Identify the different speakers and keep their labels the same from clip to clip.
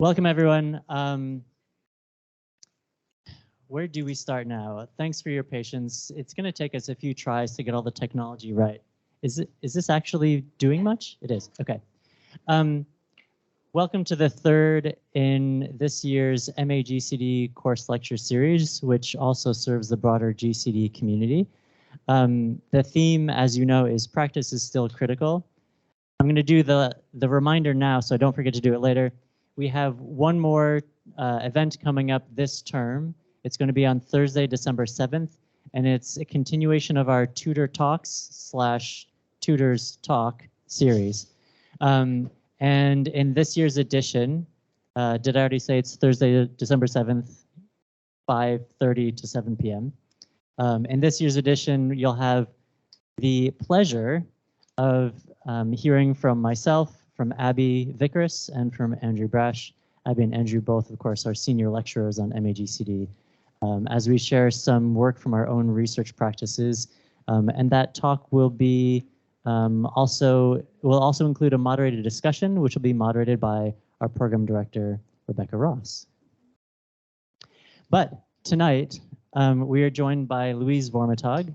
Speaker 1: Welcome, everyone. Where do we start now? Thanks for your patience. It's going to take us a few tries to get all the technology right. Is this actually doing much? It is. Okay. Welcome to the third in this year's MA-GCD course lecture series, which also serves the broader GCD community. The theme, as you know, is practice is still critical. I'm going to do the reminder now, so don't forget to do it later. We have one more event coming up this term. It's going to be on Thursday, December 7th, and it's a continuation of our Tutor Talks / Tutors Talk series. And in this year's edition, did I already say it's Thursday, December 7th, 5:30 to 7 p.m. In this year's edition, you'll have the pleasure of hearing from myself, from Abby Vickers, and from Andrew Brash. Abby and Andrew both, of course, are senior lecturers on MA-GCD, as we share some work from our own research practices. And that talk will be will also include a moderated discussion, which will be moderated by our program director, Rebecca Ross. But tonight, we are joined by Luise Vormittag.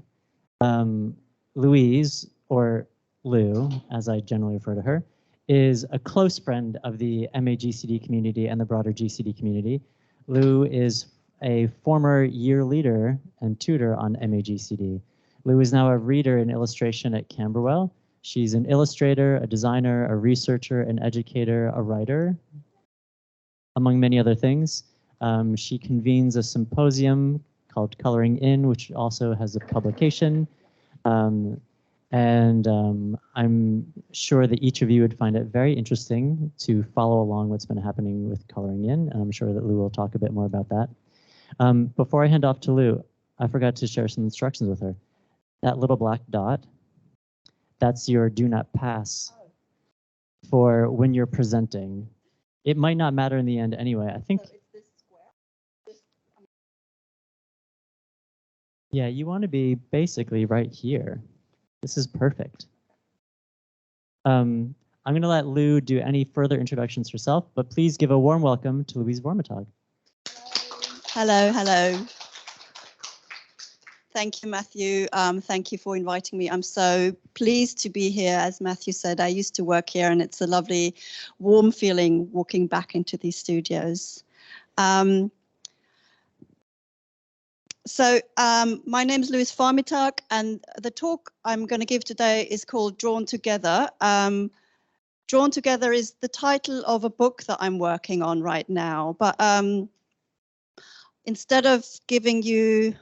Speaker 1: Luise, or Lou, as I generally refer to her, is a close friend of the MA-GCD community and the broader GCD community. Lou is a former year leader and tutor on MA-GCD. Lou is now a reader in illustration at Camberwell. She's an illustrator, a designer, a researcher, an educator, a writer, among many other things. She convenes a symposium called Coloring In, which also has a publication. I'm sure that each of you would find it very interesting to follow along what's been happening with Coloring In, and I'm sure that Lou will talk a bit more about that. Before I hand off to Lou, I forgot to share some instructions with her. That little black dot, that's your do not pass for when you're presenting. It might not matter in the end anyway. I think. So it's this square? Yeah, you want to be basically right here. This is perfect. I'm going to let Lou do any further introductions herself, but please give a warm welcome to Luise Vormittag.
Speaker 2: Hello, hello. Thank you, Matthew. Thank you for inviting me. I'm so pleased to be here. As Matthew said, I used to work here, and it's a lovely, warm feeling walking back into these studios. My name is Luise Vormittag, and the talk I'm going to give today is called Drawn Together. Drawn Together is the title of a book that I'm working on right now, but instead of giving you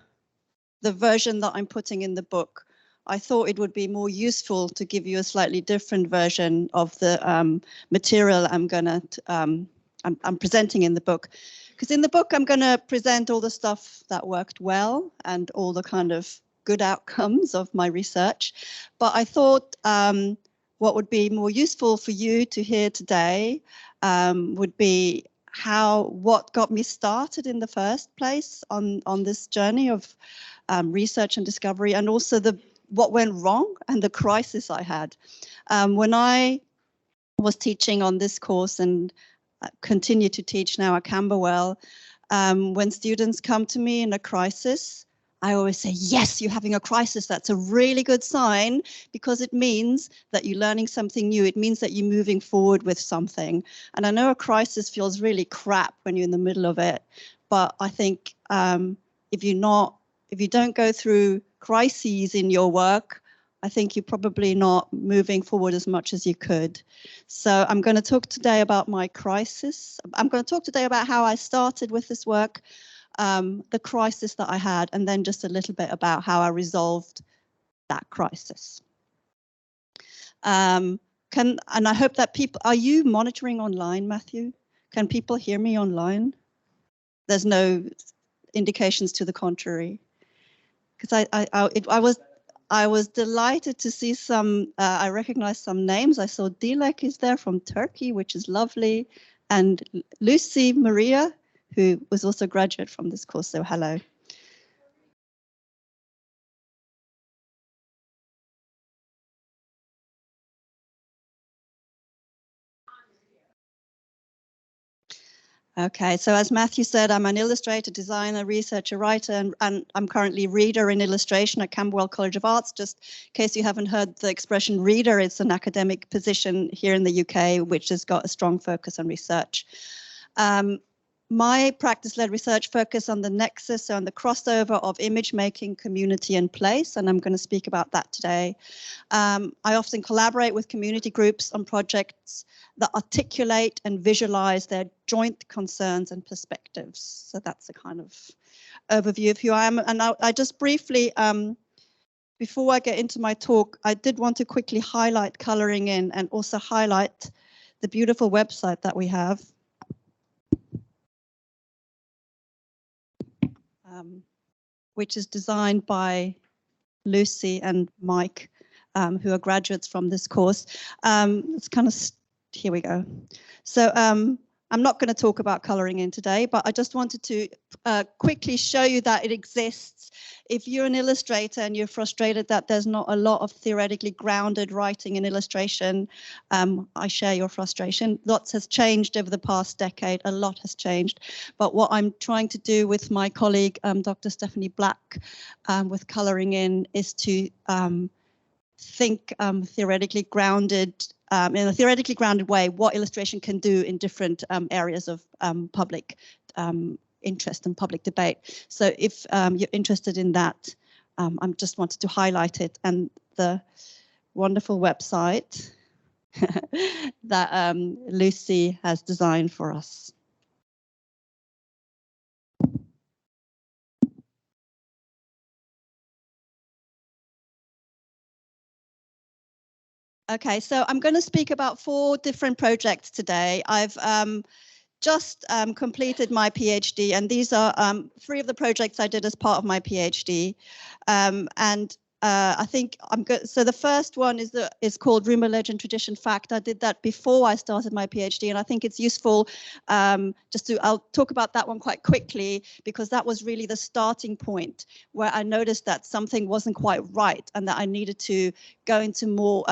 Speaker 2: the version that I'm putting in the book, I thought it would be more useful to give you a slightly different version of the material I'm presenting in the book. Because in the book, I'm going to present all the stuff that worked well and all the kind of good outcomes of my research. But I thought what would be more useful for you to hear today would be what got me started in the first place on this journey of research and discovery, and also what went wrong and the crisis I had. When I was teaching on this course and continue to teach now at Camberwell, when students come to me in a crisis, I always say, yes, you're having a crisis. That's a really good sign, because it means that you're learning something new. It means that you're moving forward with something. And I know a crisis feels really crap when you're in the middle of it, but I think if you don't go through crises in your work, I think you're probably not moving forward as much as you could. So I'm going to talk today about my crisis. I'm going to talk today about how I started with this work, the crisis that I had, and then just a little bit about how I resolved that crisis. And I hope that people, are you monitoring online, Matthew? Can people hear me online? There's no indications to the contrary. Because I was delighted to see some, I recognized some names. I saw Dilek is there from Turkey, which is lovely. And Lucy Maria, who was also a graduate from this course, so hello. Okay, so as Matthew said, I'm an illustrator, designer, researcher, writer, and I'm currently reader in illustration at Camberwell College of Arts. Just in case you haven't heard the expression reader, it's an academic position here in the UK, which has got a strong focus on research. My practice-led research focus on the nexus, so on the crossover of image making, community and place, and I'm going to speak about that today. I often collaborate with community groups on projects that articulate and visualize their joint concerns and perspectives. So that's a kind of overview of who I am. And I just briefly, before I get into my talk, I did want to quickly highlight Colouring In and also highlight the beautiful website that we have. Which is designed by Lucy and Mike, who are graduates from this course. It's kind of, here we go. So I'm not going to talk about Colouring In today, but I just wanted to quickly show you that it exists. If you're an illustrator and you're frustrated that there's not a lot of theoretically grounded writing in illustration, I share your frustration. Lots has changed over the past decade. A lot has changed. But what I'm trying to do with my colleague, Dr. Stephanie Black, with Colouring In, is to think theoretically grounded, in a theoretically grounded way, what illustration can do in different areas of public interest and public debate. So if you're interested in that, I just wanted to highlight it, and the wonderful website that Lucy has designed for us. Okay, so I'm going to speak about 4 different projects today. I've just completed my PhD, and these are 3 of the projects I did as part of my PhD. I think I'm good. So the first one is called Rumour, Legend, Tradition, Fact. I did that before I started my PhD, and I think it's useful I'll talk about that one quite quickly, because that was really the starting point where I noticed that something wasn't quite right and that I needed to go into more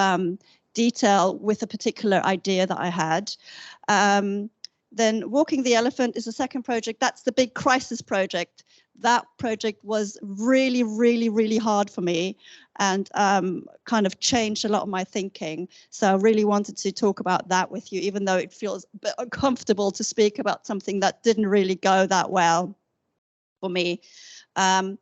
Speaker 2: detail with a particular idea that I had. Then Walking the Elephant is the second project. That's the big crisis project. That project was really, really, really hard for me, and kind of changed a lot of my thinking. So I really wanted to talk about that with you, even though it feels a bit uncomfortable to speak about something that didn't really go that well for me. And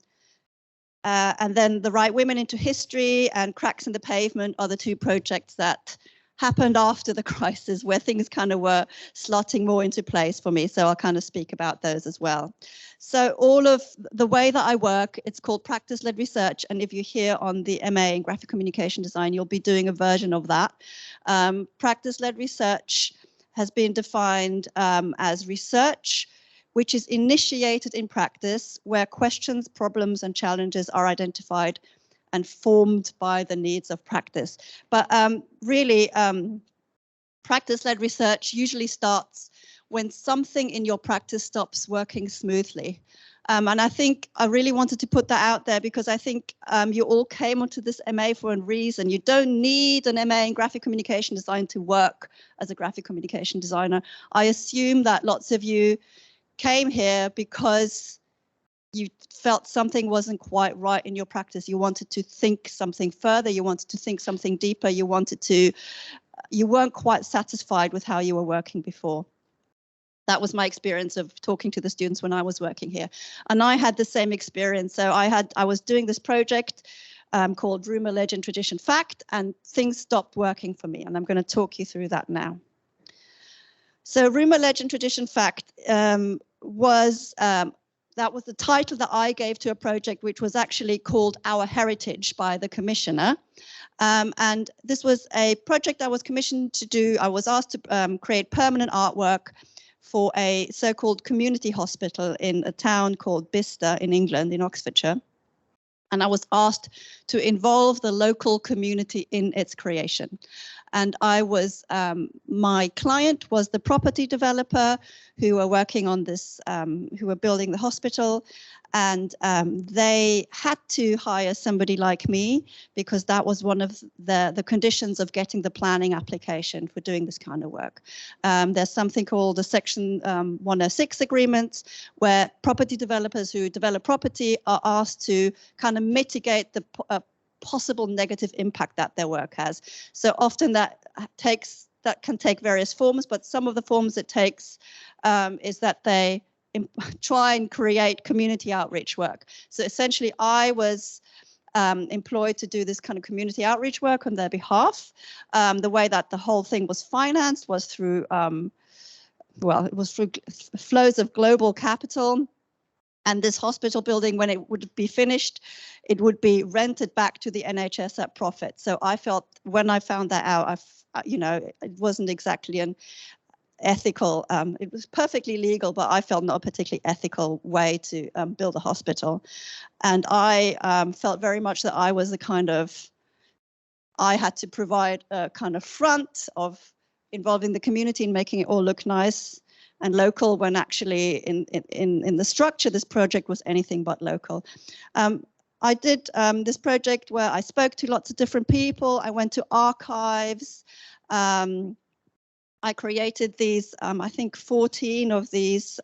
Speaker 2: then The Right Women into History and Cracks in the Pavement are the 2 projects that happened after the crisis, where things kind of were slotting more into place for me. So I'll kind of speak about those as well. So all of the way that I work, it's called practice-led research. And if you're here on the MA in graphic communication design, you'll be doing a version of that. Practice-led research has been defined as research which is initiated in practice, where questions, problems, and challenges are identified and formed by the needs of practice. But really, practice-led research usually starts when something in your practice stops working smoothly. And I think I really wanted to put that out there, because I think you all came onto this MA for a reason. You don't need an MA in graphic communication design to work as a graphic communication designer. I assume that lots of you came here because you felt something wasn't quite right in your practice. You wanted to think something further. You wanted to think something deeper. You weren't quite satisfied with how you were working before. That was my experience of talking to the students when I was working here. And I had the same experience. So I was doing this project called Rumour, Legend, Tradition, Fact, and things stopped working for me. And I'm going to talk you through that now. So Rumour, Legend, Tradition, Fact that was the title that I gave to a project which was actually called Our Heritage by the commissioner. And this was a project I was commissioned to do. I was asked to create permanent artwork for a so-called community hospital in a town called Bicester in England, in Oxfordshire. And I was asked to involve the local community in its creation. And I was, my client was the property developer who were working on this, who were building the hospital. And they had to hire somebody like me because that was one of the conditions of getting the planning application for doing this kind of work. There's something called the Section 106 agreements, where property developers who develop property are asked to kind of mitigate the possible negative impact that their work has. So often that can take various forms, but some of the forms it takes is that they try and create community outreach work. So essentially I was employed to do this kind of community outreach work on their behalf. The way that the whole thing was financed was through, well, it was through flows of global capital. And this hospital building, when it would be finished, it would be rented back to the NHS at profit. So I felt, when I found that out, you know, it wasn't exactly an ethical, it was perfectly legal, but I felt not a particularly ethical way to build a hospital. And I felt very much that I was the kind of, I had to provide a kind of front of involving the community and making it all look nice and local, when actually in the structure, this project was anything but local. I did this project where I spoke to lots of different people. I went to archives. I created these, I think 14 of these,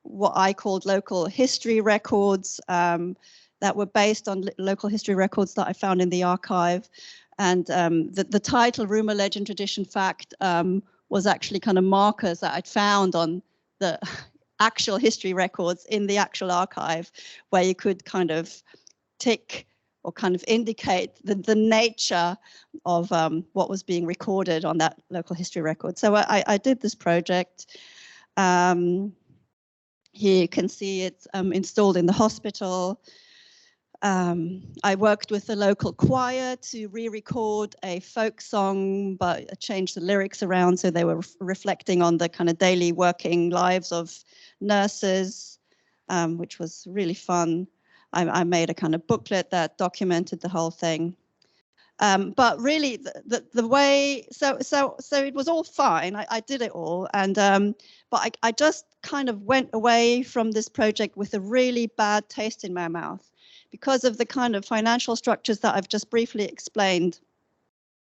Speaker 2: what I called local history records that were based on local history records that I found in the archive. And the title, Rumour, Legend, Tradition, Fact, was actually kind of markers that I'd found on the actual history records in the actual archive, where you could kind of tick or kind of indicate the nature of what was being recorded on that local history record. So I did this project. Here you can see it's installed in the hospital. I worked with the local choir to re-record a folk song, but I changed the lyrics around so they were reflecting on the kind of daily working lives of nurses, which was really fun. I made a kind of booklet that documented the whole thing. But really, the way, so it was all fine. I did it all, and but I just kind of went away from this project with a really bad taste in my mouth, because of the kind of financial structures that I've just briefly explained,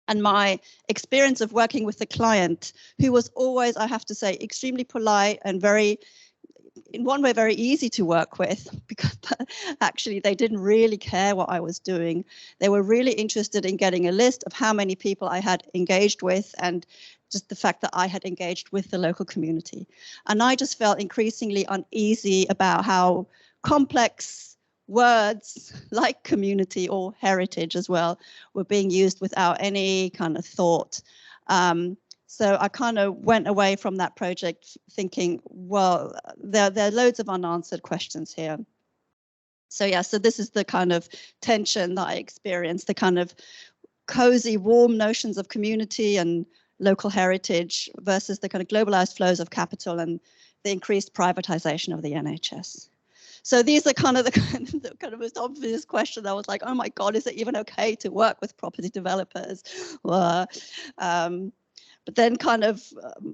Speaker 2: and my experience of working with the client, who was always, I have to say, extremely polite and very, in one way, very easy to work with, because actually they didn't really care what I was doing. They were really interested in getting a list of how many people I had engaged with, and just the fact that I had engaged with the local community. And I just felt increasingly uneasy about how complex words like community, or heritage as well, were being used without any kind of thought. So I kind of went away from that project thinking, well, there are loads of unanswered questions here. So yeah, so this is the kind of tension that I experienced, the kind of cozy, warm notions of community and local heritage versus the kind of globalized flows of capital and the increased privatization of the NHS. So these are kind of the kind of most obvious question. I was like, oh my God, is it even okay to work with property developers? But then kind of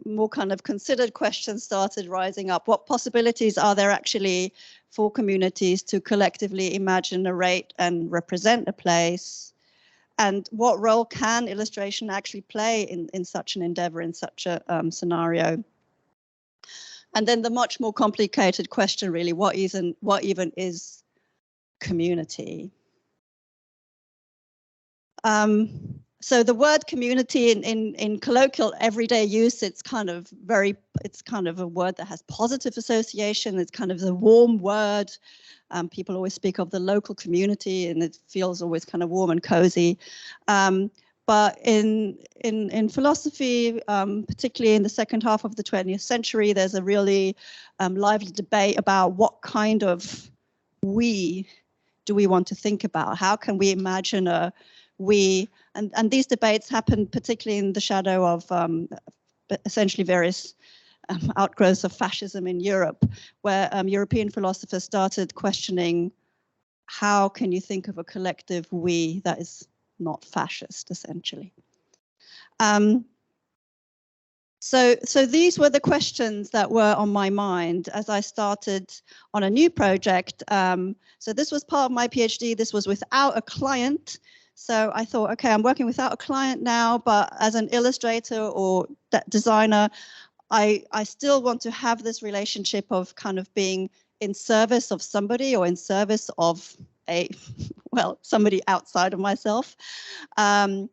Speaker 2: more kind of considered questions started rising up. What possibilities are there actually for communities to collectively imagine, narrate, and represent a place? And what role can illustration actually play in such an endeavor, in such a scenario? And then the much more complicated question, really, what even is community? So the word community in colloquial everyday use, it's kind of a word that has positive association. It's kind of the warm word. People always speak of the local community, and it feels always kind of warm and cozy. But in philosophy, particularly in the second half of the 20th century, there's a really lively debate about what kind of we do we want to think about? How can we imagine a we? And these debates happen particularly in the shadow of essentially various outgrowths of fascism in Europe, where European philosophers started questioning, how can you think of a collective we that is not fascist, essentially? So these were the questions that were on my mind as I started on a new project. So this was part of my PhD. This was without a client. So I thought, okay, I'm working without a client now, but as an illustrator or designer, I still want to have this relationship of kind of being in service of somebody or in service of somebody outside of myself. For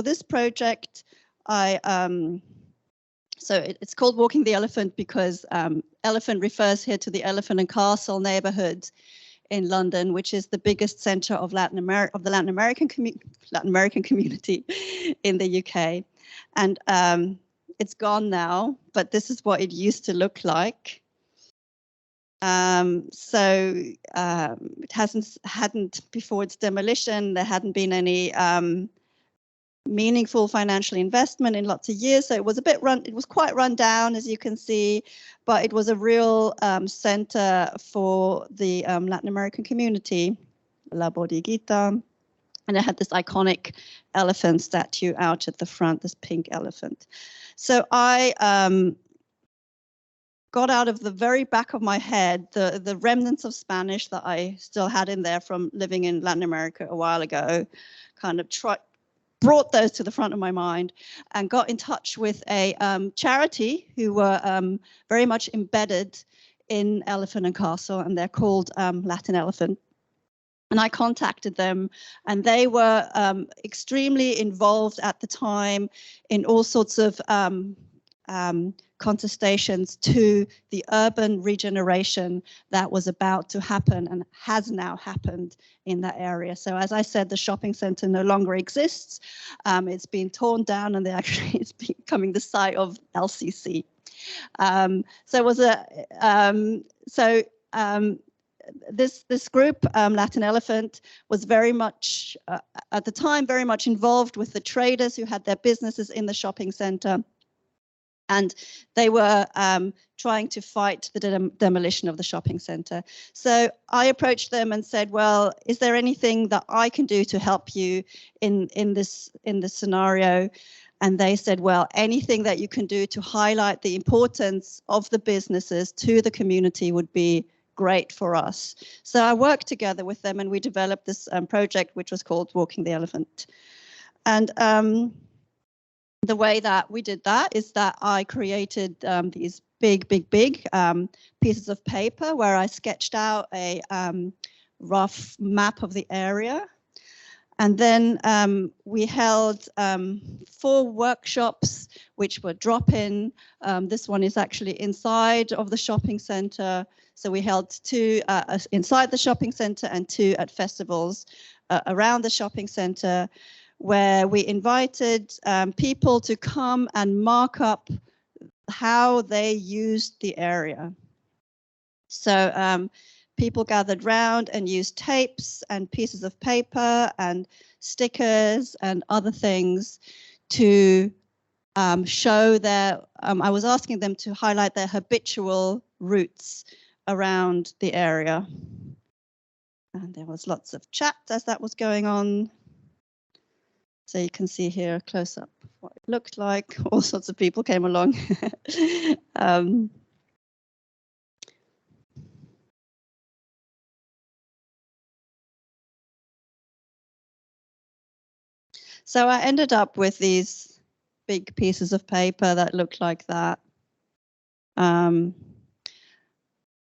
Speaker 2: this project, it's called Walking the Elephant because elephant refers here to the Elephant and Castle neighborhood in London, which is the biggest center of the Latin American community in the UK. And it's gone now, but this is what it used to look like. It hadn't before its demolition, there hadn't been any meaningful financial investment in lots of years. So it was it was quite run down, as you can see, but it was a real center for the Latin American community, La Bodeguita. And it had this iconic elephant statue out at the front, this pink elephant. So I got out of the very back of my head the remnants of Spanish that I still had in there from living in Latin America a while ago, kind of brought those to the front of my mind and got in touch with a charity who were very much embedded in Elephant and Castle, and they're called Latin Elephant. And I contacted them, and they were extremely involved at the time in all sorts of contestations to the urban regeneration that was about to happen and has now happened in that area. So as I said, the shopping center no longer exists. It's been torn down, and it's becoming the site of LCC. This group, Latin Elephant, was very much, at the time, very much involved with the traders who had their businesses in the shopping center. And they were trying to fight the demolition of the shopping center. So I approached them and said, well, is there anything that I can do to help you in this scenario? And they said, well, anything that you can do to highlight the importance of the businesses to the community would be great for us. So I worked together with them, and we developed this project, which was called Walking the Elephant. And the way that we did that is that I created these big pieces of paper where I sketched out a rough map of the area. And then we held 4 workshops, which were drop-in. This one is actually inside of the shopping center. So we held 2 inside the shopping center and 2 at festivals around the shopping center, where we invited people to come and mark up how they used the area. So people gathered round and used tapes and pieces of paper and stickers and other things to show their, I was asking them to highlight their habitual routes around the area. And there was lots of chat as that was going on. So you can see here a close-up of what it looked like. All sorts of people came along. So I ended up with these big pieces of paper that looked like that. And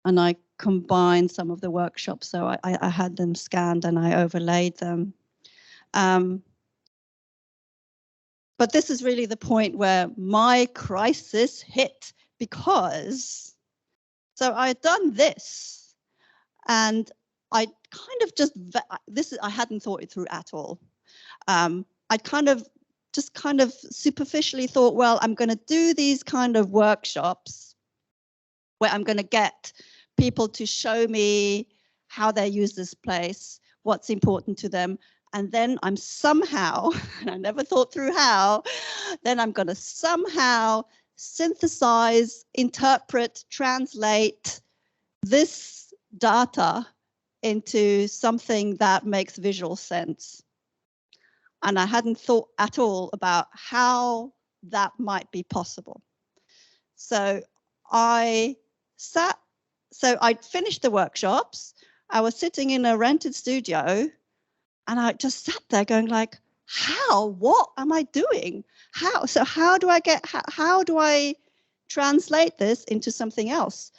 Speaker 2: I combined some of the workshops. So I had them scanned and I overlaid them. But this is really the point where my crisis hit, because so I had done this and I kind of just, I hadn't thought it through at all. I kind of superficially thought, well, I'm going to do these kind of workshops where I'm going to get people to show me how they use this place, what's important to them. And then I'm somehow, and I never thought through how, then I'm going to somehow synthesize, interpret, translate this data into something that makes visual sense. And I hadn't thought at all about how that might be possible. So I finished the workshops. I was sitting in a rented studio and I just sat there going like, what am I doing? How do I translate this into something else?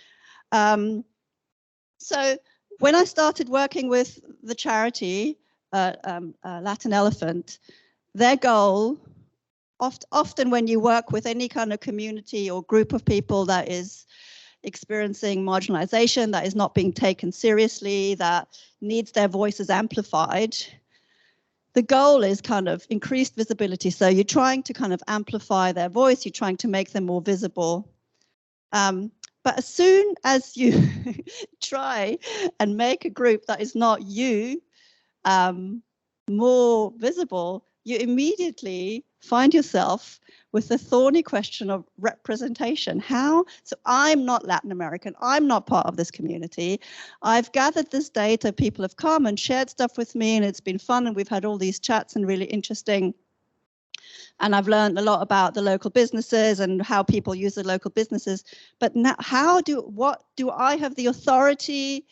Speaker 2: So when I started working with the charity, Latin Elephant, their goal, often when you work with any kind of community or group of people that is experiencing marginalization, that is not being taken seriously, that needs their voices amplified, the goal is kind of increased visibility. So you're trying to kind of amplify their voice, you're trying to make them more visible. But as soon as you try and make a group that is not you more visible, you immediately find yourself with the thorny question of representation. How? So I'm not Latin American. I'm not part of this community. I've gathered this data. People have come and shared stuff with me, and it's been fun. And we've had all these chats and really interesting. And I've learned a lot about the local businesses and how people use the local businesses. But now, what do I have the authority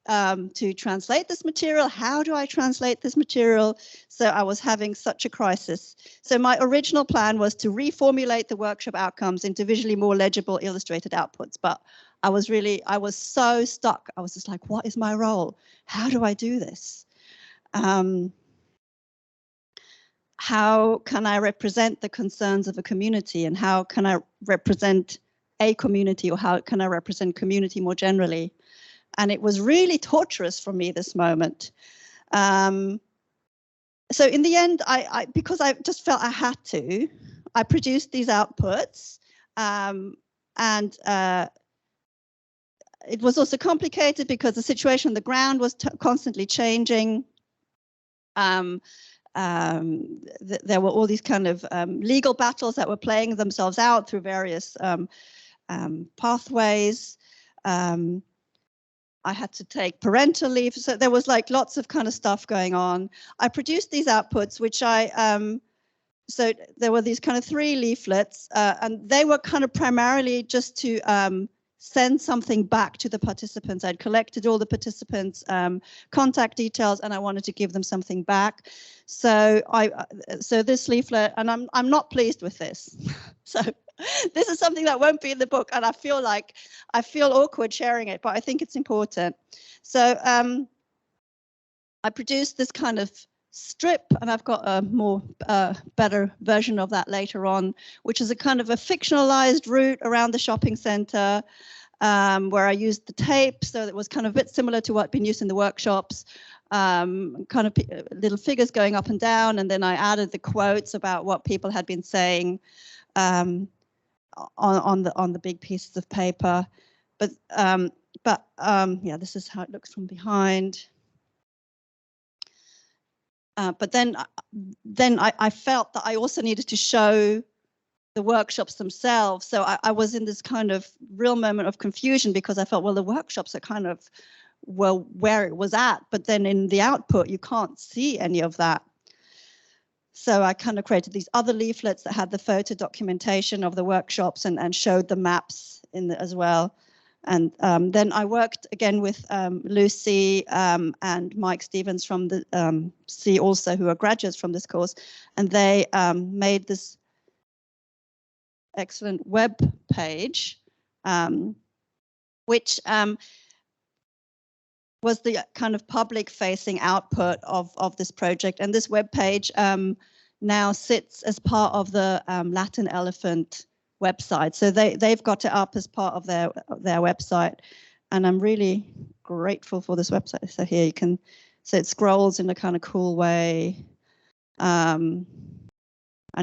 Speaker 2: to translate this material? How do I translate this material? So I was having such a crisis. So my original plan was to reformulate the workshop outcomes into visually more legible illustrated outputs. But I was so stuck. I was just like, what is my role? How do I do this? How can I represent the concerns of a community, and how can I represent a community, or how can I represent community more generally? And it was really torturous for me, this moment. So in the end, because I just felt I had to, I produced these outputs, and it was also complicated because the situation on the ground was constantly changing. There were all these kind of legal battles that were playing themselves out through various pathways. I had to take parental leave, so there was like lots of kind of stuff going on. I produced these outputs, which so there were these kind of 3 leaflets, and they were kind of primarily just to send something back to the participants. I'd collected all the participants' contact details, and I wanted to give them something back. So so this leaflet, and I'm not pleased with this. So this is something that won't be in the book, and I feel awkward sharing it, but I think it's important. So I produced this kind of strip, and I've got a more better version of that later on, which is a kind of a fictionalized route around the shopping center, where I used the tape, so it was kind of a bit similar to what had been used in the workshops, kind of little figures going up and down, and then I added the quotes about what people had been saying on the big pieces of paper. But yeah, this is how it looks from behind. But then I felt that I also needed to show the workshops themselves. So I was in this kind of real moment of confusion, because I felt, well, the workshops are kind of, well, where it was at, but then in the output, you can't see any of that. So I kind of created these other leaflets that had the photo documentation of the workshops and showed the maps in as well. And then I worked again with Lucy and Mike Stevens from the C also, who are graduates from this course, and they made this excellent web page, which was the kind of public-facing output of this project. And this web page now sits as part of the Latin Elephant website. So they've got it up as part of their website, and I'm really grateful for this website. So here you can, so it scrolls in a kind of cool way, and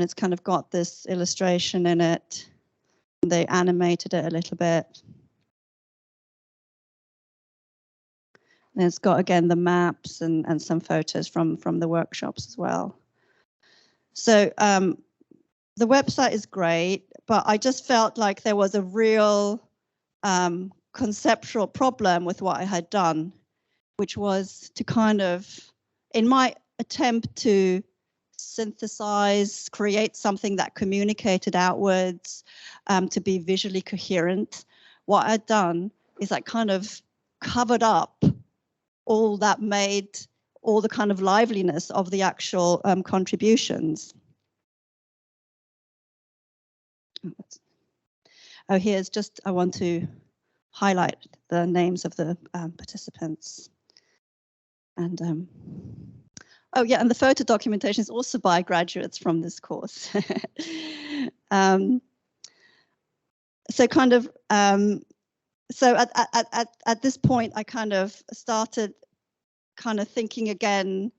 Speaker 2: it's kind of got this illustration in it. They animated it a little bit. And it's got, again, the maps and some photos from the workshops as well. So the website is great, but I just felt like there was a real conceptual problem with what I had done, which was to kind of, in my attempt to synthesize, create something that communicated outwards, to be visually coherent. What I'd done is I kind of covered up all that made all the kind of liveliness of the actual contributions. Oh, here's just, I want to highlight the names of the participants. And oh yeah, and the photo documentation is also by graduates from this course. So kind of, so at this point, I kind of started kind of thinking again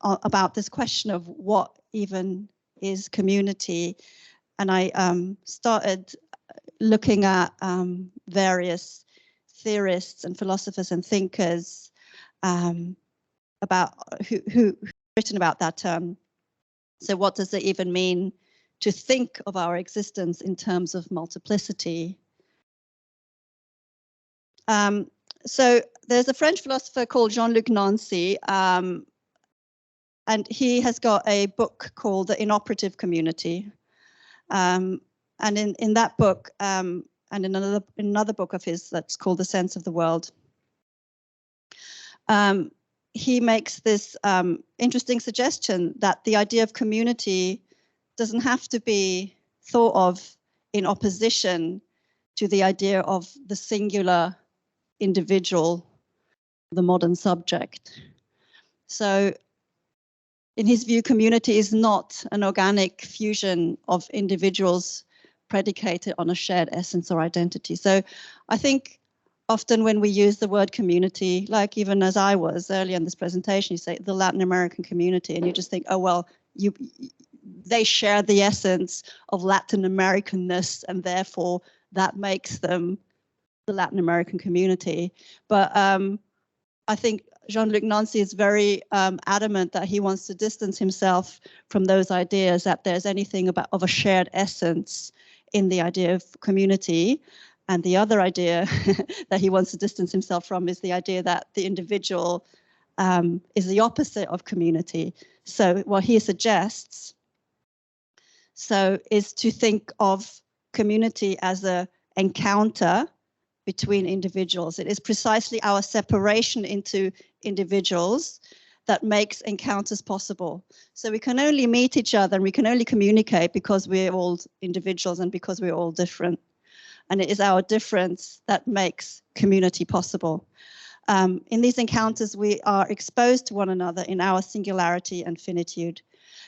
Speaker 2: about this question of what even is community. And I started looking at various theorists and philosophers and thinkers about who written about that term. So what does it even mean to think of our existence in terms of multiplicity? So there's a French philosopher called Jean-Luc Nancy, and he has got a book called The Inoperative Community. And in that book, and in another book of his that's called The Sense of the World, he makes this interesting suggestion that the idea of community doesn't have to be thought of in opposition to the idea of the singular individual, the modern subject. So in his view, community is not an organic fusion of individuals predicated on a shared essence or identity. So I think often when we use the word community, like even as I was earlier in this presentation, you say the Latin American community, and you just think, oh, well, they share the essence of Latin Americanness, and therefore that makes them the Latin American community. But I think Jean-Luc Nancy is very adamant that he wants to distance himself from those ideas, that there's anything of a shared essence in the idea of community. And the other idea that he wants to distance himself from is the idea that the individual is the opposite of community. So what he suggests is to think of community as an encounter between individuals. It is precisely our separation into individuals that makes encounters possible. So we can only meet each other and we can only communicate because we're all individuals and because we're all different. And it is our difference that makes community possible. In these encounters, we are exposed to one another in our singularity and finitude.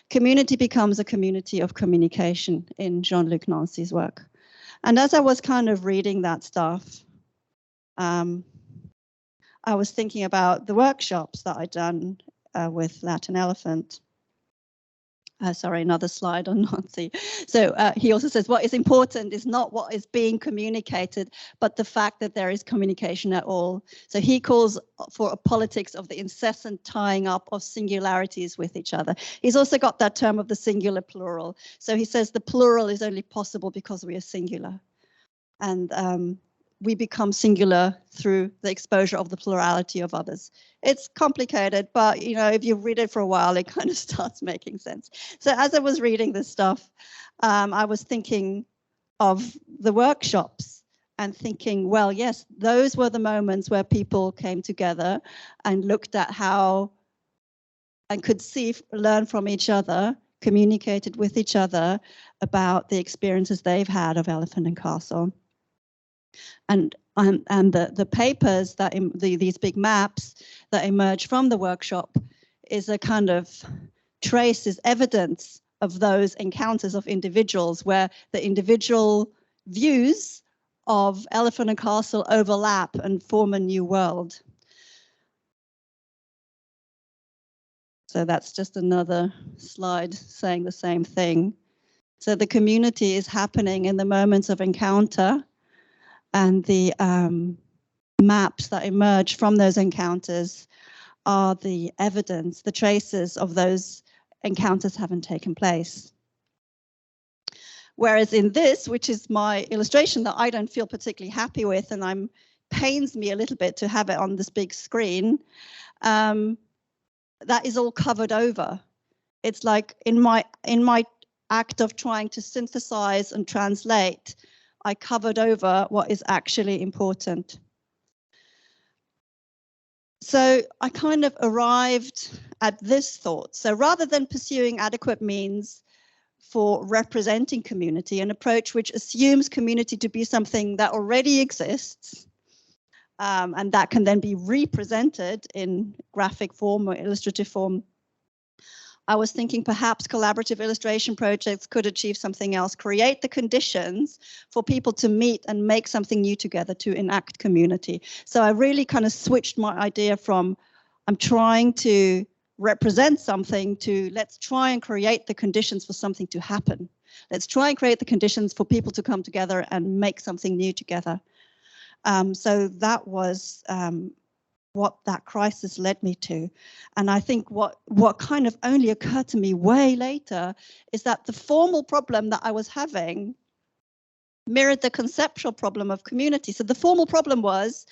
Speaker 2: Community becomes a community of communication in Jean-Luc Nancy's work. And as I was kind of reading that stuff, I was thinking about the workshops that I'd done with Latin Elephant. Sorry, another slide on Nancy. So he also says what is important is not what is being communicated, but the fact that there is communication at all. So he calls for a politics of the incessant tying up of singularities with each other. He's also got that term of the singular plural. So he says the plural is only possible because we are singular. And we become singular through the exposure of the plurality of others. It's complicated, but you know, if you read it for a while, it kind of starts making sense. So as I was reading this stuff, I was thinking of the workshops and thinking, well, yes, those were the moments where people came together and looked at how and could learn from each other, communicated with each other about the experiences they've had of Elephant and Castle. And the papers that these big maps that emerge from the workshop is a kind of traces evidence of those encounters of individuals where the individual views of Elephant and Castle overlap and form a new world. So that's just another slide saying the same thing. So the community is happening in the moments of encounter. And the maps that emerge from those encounters are the evidence, the traces of those encounters having taken place. Whereas in this, which is my illustration that I don't feel particularly happy with, and pains me a little bit to have it on this big screen, that is all covered over. it's like in my act of trying to synthesize and translate, I covered over what is actually important. So I kind of arrived at this thought. So rather than pursuing adequate means for representing community, an approach which assumes community to be something that already exists, and that can then be represented in graphic form or illustrative form, I was thinking perhaps collaborative illustration projects could achieve something else, create the conditions for people to meet and make something new together, to enact community. So I really kind of switched my idea from I'm trying to represent something to let's try and create the conditions for something to happen. Let's try and create the conditions for people to come together and make something new together. So that was what that crisis led me to. And I think what kind of only occurred to me way later is that the formal problem that I was having mirrored the conceptual problem of community. So the formal problem was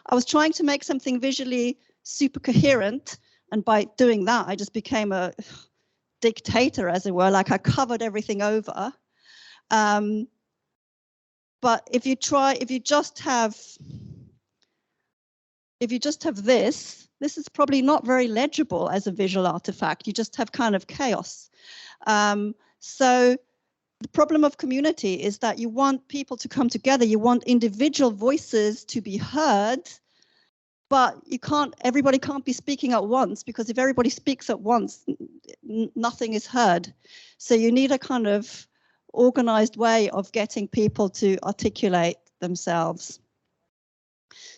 Speaker 2: I was trying to make something visually super coherent, and by doing that I just became a dictator, as it were, like I covered everything over. But if you just have this is probably not very legible as a visual artifact. You just have kind of chaos. So the problem of community is that you want people to come together. You want individual voices to be heard, but everybody can't be speaking at once, because if everybody speaks at once, nothing is heard. So you need a kind of organized way of getting people to articulate themselves.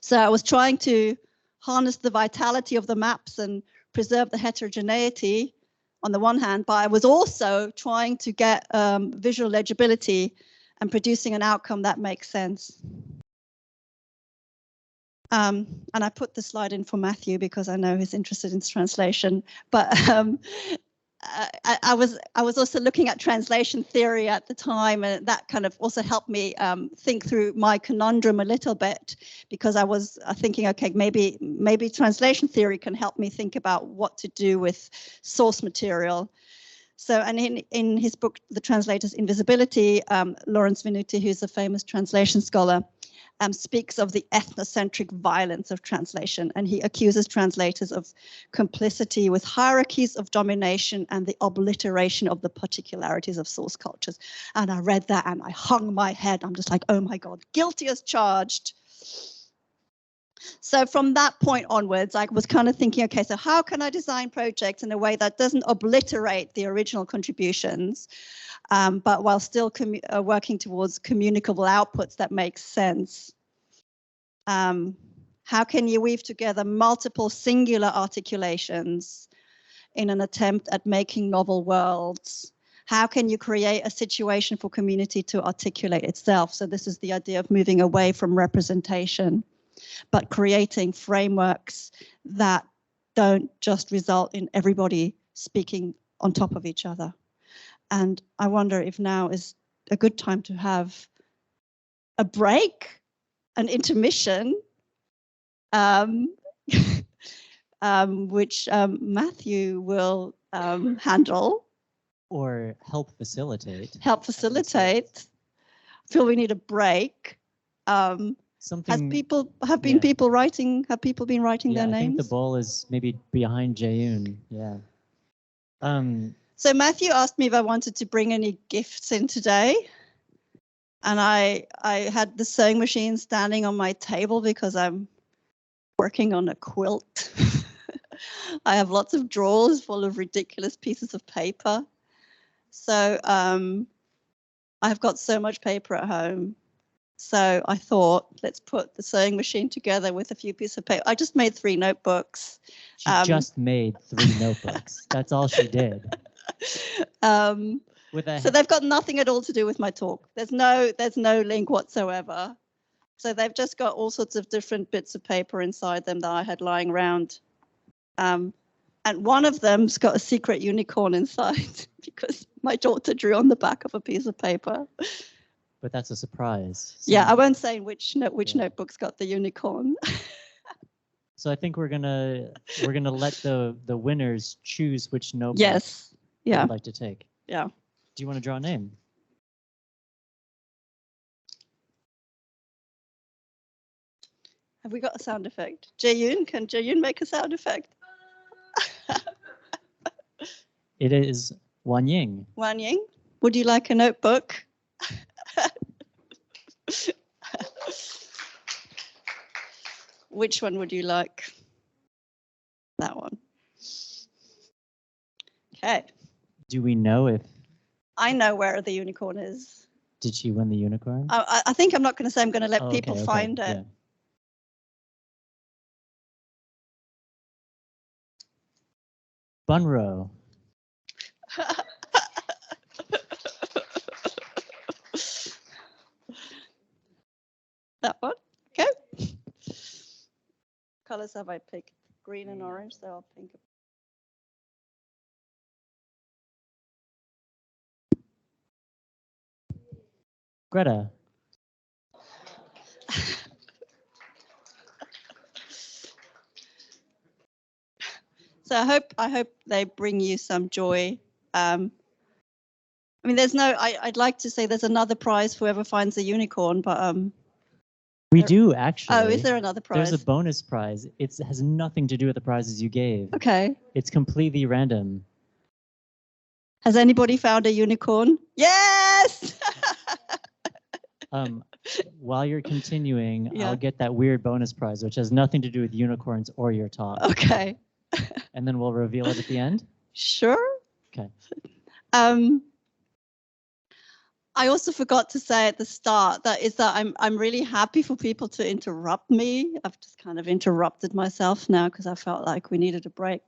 Speaker 2: So I was trying to harness the vitality of the maps and preserve the heterogeneity on the one hand, but I was also trying to get visual legibility and producing an outcome that makes sense. And I put the slide in for Matthew because I know he's interested in translation, but I was also looking at translation theory at the time, and that kind of also helped me think through my conundrum a little bit, because I was thinking, okay, maybe translation theory can help me think about what to do with source material. So, and in his book, The Translator's Invisibility, Lawrence Venuti, who's a famous translation scholar, speaks of the ethnocentric violence of translation, and he accuses translators of complicity with hierarchies of domination and the obliteration of the particularities of source cultures. And I read that and I hung my head. I'm just like, oh my God, guilty as charged. So from that point onwards, I was kind of thinking, okay, so how can I design projects in a way that doesn't obliterate the original contributions, but while still working towards communicable outputs that make sense? How can you weave together multiple singular articulations in an attempt at making novel worlds? How can you create a situation for community to articulate itself? So this is the idea of moving away from representation, but creating frameworks that don't just result in everybody speaking on top of each other. And I wonder if now is a good time to have a break, an intermission, which Matthew will handle.
Speaker 1: Or help facilitate.
Speaker 2: Help facilitate. I feel we need a break.
Speaker 1: Something.
Speaker 2: Have people been writing their names?
Speaker 1: I think the bowl is maybe behind Jayoon. Yeah.
Speaker 2: So Matthew asked me if I wanted to bring any gifts in today. And I had the sewing machine standing on my table because I'm working on a quilt. I have lots of drawers full of ridiculous pieces of paper. So I've got so much paper at home. So I thought, let's put the sewing machine together with a few pieces of paper. I just made 3 notebooks.
Speaker 1: She just made 3 notebooks. That's all she did. So they've got nothing at all to do with my talk. There's no link whatsoever. So they've just got all sorts of different bits of paper inside them that I had lying around. And one of them's got a secret unicorn inside because my daughter drew on the back of a piece of paper. But that's a surprise. So,
Speaker 2: yeah, I won't say which notebook's got the unicorn. So
Speaker 1: I think we're gonna let the winners choose which notebook.
Speaker 2: Yeah.
Speaker 1: you'd like to take.
Speaker 2: Yeah.
Speaker 1: Do you want to draw a name?
Speaker 2: Have we got a sound effect? Jae-yoon, can Jae-yoon make a sound effect?
Speaker 1: It is Wan Ying.
Speaker 2: Wan Ying, would you like a notebook? Which one would you like? That one. Okay.
Speaker 1: Do we know if...
Speaker 2: I know where the unicorn is.
Speaker 1: Did she win the unicorn?
Speaker 2: I think I'm not going to say I'm going to let people
Speaker 1: okay,
Speaker 2: find it.
Speaker 1: Yeah. Bunro.
Speaker 2: That one, okay. Colors have I picked? Green and orange, so I'll pink.
Speaker 1: Greta.
Speaker 2: So I hope they bring you some joy. I mean, there's no. I'd like to say there's another prize for whoever finds a unicorn, but
Speaker 1: We do actually.
Speaker 2: Oh, is there another prize?
Speaker 1: There's a bonus prize. It has nothing to do with the prizes you gave.
Speaker 2: Okay.
Speaker 1: It's completely random.
Speaker 2: Has anybody found a unicorn? Yes.
Speaker 1: While you're continuing,
Speaker 2: Yeah.
Speaker 1: I'll get that weird bonus prize, which has nothing to do with unicorns or your talk.
Speaker 2: Okay.
Speaker 1: And then we'll reveal it at the end?
Speaker 2: Sure.
Speaker 1: Okay.
Speaker 2: I also forgot to say at the start that I'm really happy for people to interrupt me. I've just kind of interrupted myself now because I felt like we needed a break.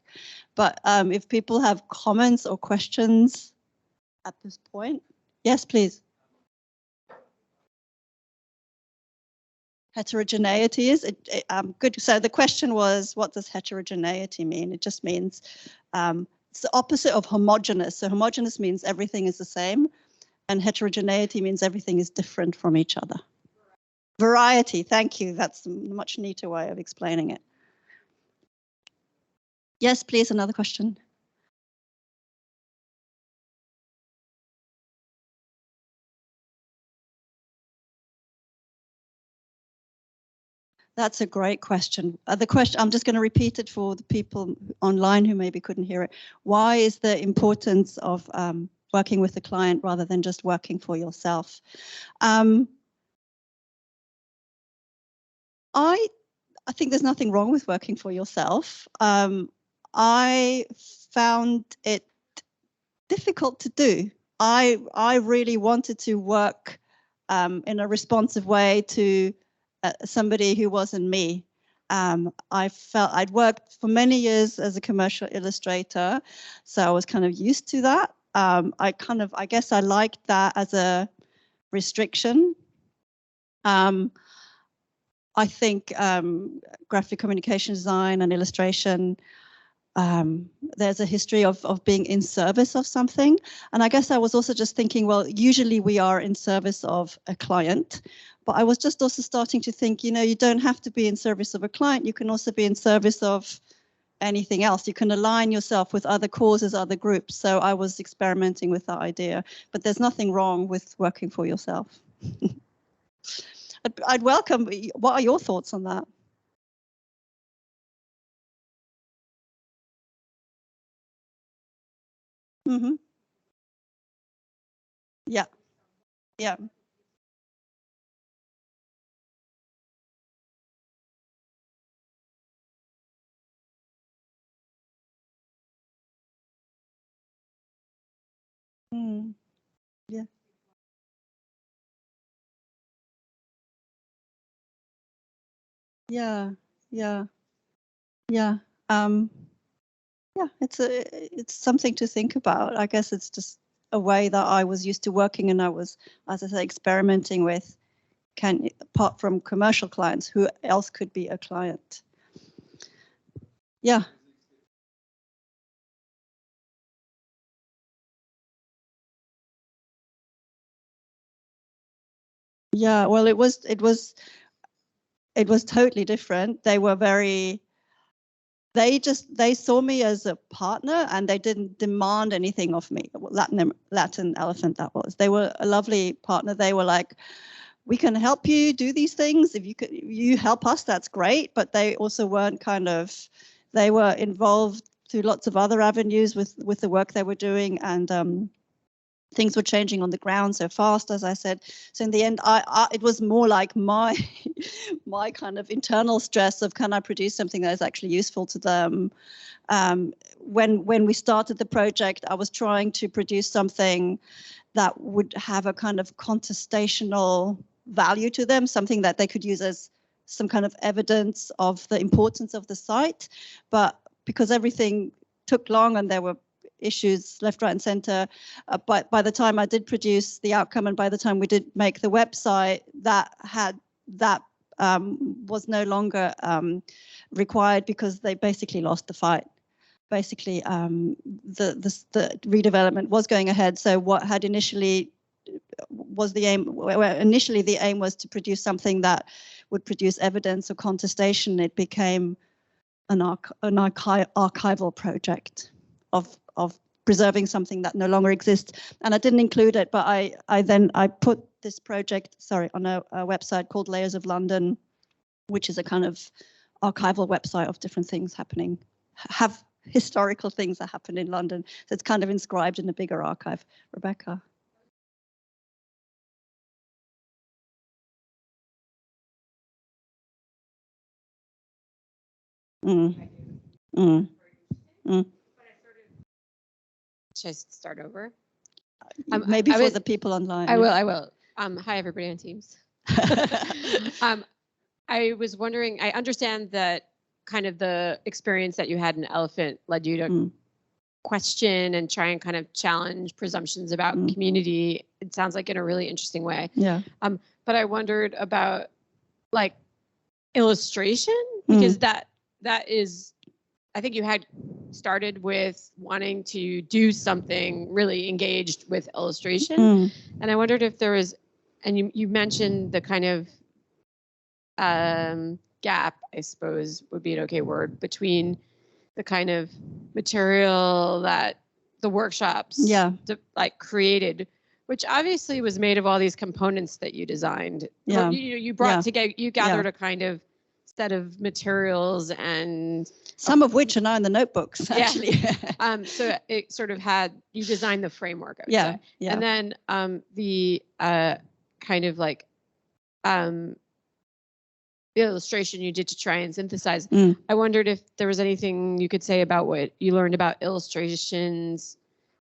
Speaker 2: But if people have comments or questions at this point, yes, please. Heterogeneity is good. So the question was, what does heterogeneity mean? It just means it's the opposite of homogeneous. So homogeneous means everything is the same, and heterogeneity means everything is different from each other. Variety, thank you. That's a much neater way of explaining it. Yes, please, another question. That's a great question. The question, I'm just going to repeat it for the people online who maybe couldn't hear it. Why is the importance of working with the client rather than just working for yourself? I think there's nothing wrong with working for yourself. I found it difficult to do. I really wanted to work in a responsive way to somebody who wasn't me. I felt I'd worked for many years as a commercial illustrator, so I was kind of used to that. I guess I liked that as a restriction. I think graphic communication design and illustration, there's a history of being in service of something. And I guess I was also just thinking, well, usually we are in service of a client, but I was just also starting to think, you know, you don't have to be in service of a client. You can also be in service of anything else. You can align yourself with other causes, other groups. So I was experimenting with that idea, but there's nothing wrong with working for yourself. I'd welcome, what are your thoughts on that? Mm-hmm. Yeah, yeah. Mm. Yeah. Yeah, yeah, yeah. Yeah, it's something to think about. I guess it's just a way that I was used to working, and I was, as I say, experimenting with. Apart from commercial clients, who else could be a client? Yeah. Yeah. Well, it was totally different. They were very they saw me as a partner, and they didn't demand anything of me. Latin elephant, that was. They were a lovely partner. They were like, we can help you do these things. If you help us, that's great. But they also weren't they were involved through lots of other avenues with the work they were doing, and things were changing on the ground so fast, as I said. So in the end, it was more like my kind of internal stress of, can I produce something that is actually useful to them? When we started the project, I was trying to produce something that would have a kind of contestational value to them, something that they could use as some kind of evidence of the importance of the site. But because everything took long and there were issues left, right, and center, but by the time I did produce the outcome, and by the time we did make the website, that was no longer required, because they basically lost the fight. Basically, the redevelopment was going ahead. So what had initially was the aim, initially the aim was to produce something that would produce evidence or contestation. It became an archival project of preserving something that no longer exists. And I didn't include it, but I put this project, on a website called Layers of London, which is a kind of archival website of different things happening, historical things that happen in London. So it's kind of inscribed in a bigger archive. Rebecca.
Speaker 3: Should I start over?
Speaker 2: Maybe for the people online.
Speaker 3: I will. Hi, everybody on Teams. I was wondering, I understand that kind of the experience that you had in Elephant led you to question and try and kind of challenge presumptions about community. It sounds like in a really interesting way.
Speaker 2: Yeah.
Speaker 3: But I wondered about like illustration, because that is, I think you had started with wanting to do something really engaged with illustration. And I wondered if there was, and you mentioned the kind of gap, I suppose would be an okay word, between the kind of material that the workshops like created, which obviously was made of all these components that you designed.
Speaker 2: Yeah.
Speaker 3: You brought together, you gathered a kind of set of materials, and
Speaker 2: some of which are now in the notebooks, actually.
Speaker 3: So it sort of had, you designed the framework, I would say.
Speaker 2: Yeah.
Speaker 3: And then the kind of like the illustration you did to try and synthesize. I wondered if there was anything you could say about what you learned about illustrations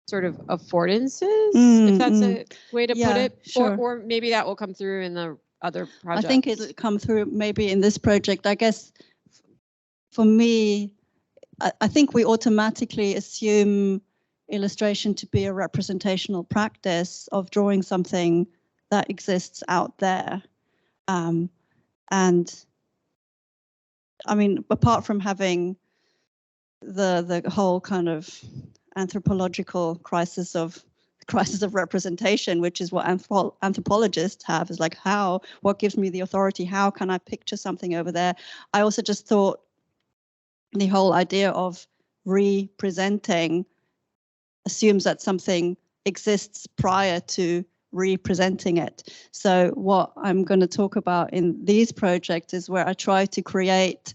Speaker 3: sort of affordances, if that's a way to put it.
Speaker 2: Sure.
Speaker 3: Or maybe that will come through in the other projects.
Speaker 2: I think it'll come through maybe in this project. I guess for me, I think we automatically assume illustration to be a representational practice of drawing something that exists out there. And I mean, apart from having the whole kind of anthropological crisis of representation, which is what anthropologists have, is like, what gives me the authority? How can I picture something over there? I also just thought the whole idea of representing assumes that something exists prior to representing it. So what I'm going to talk about in these projects is where I try to create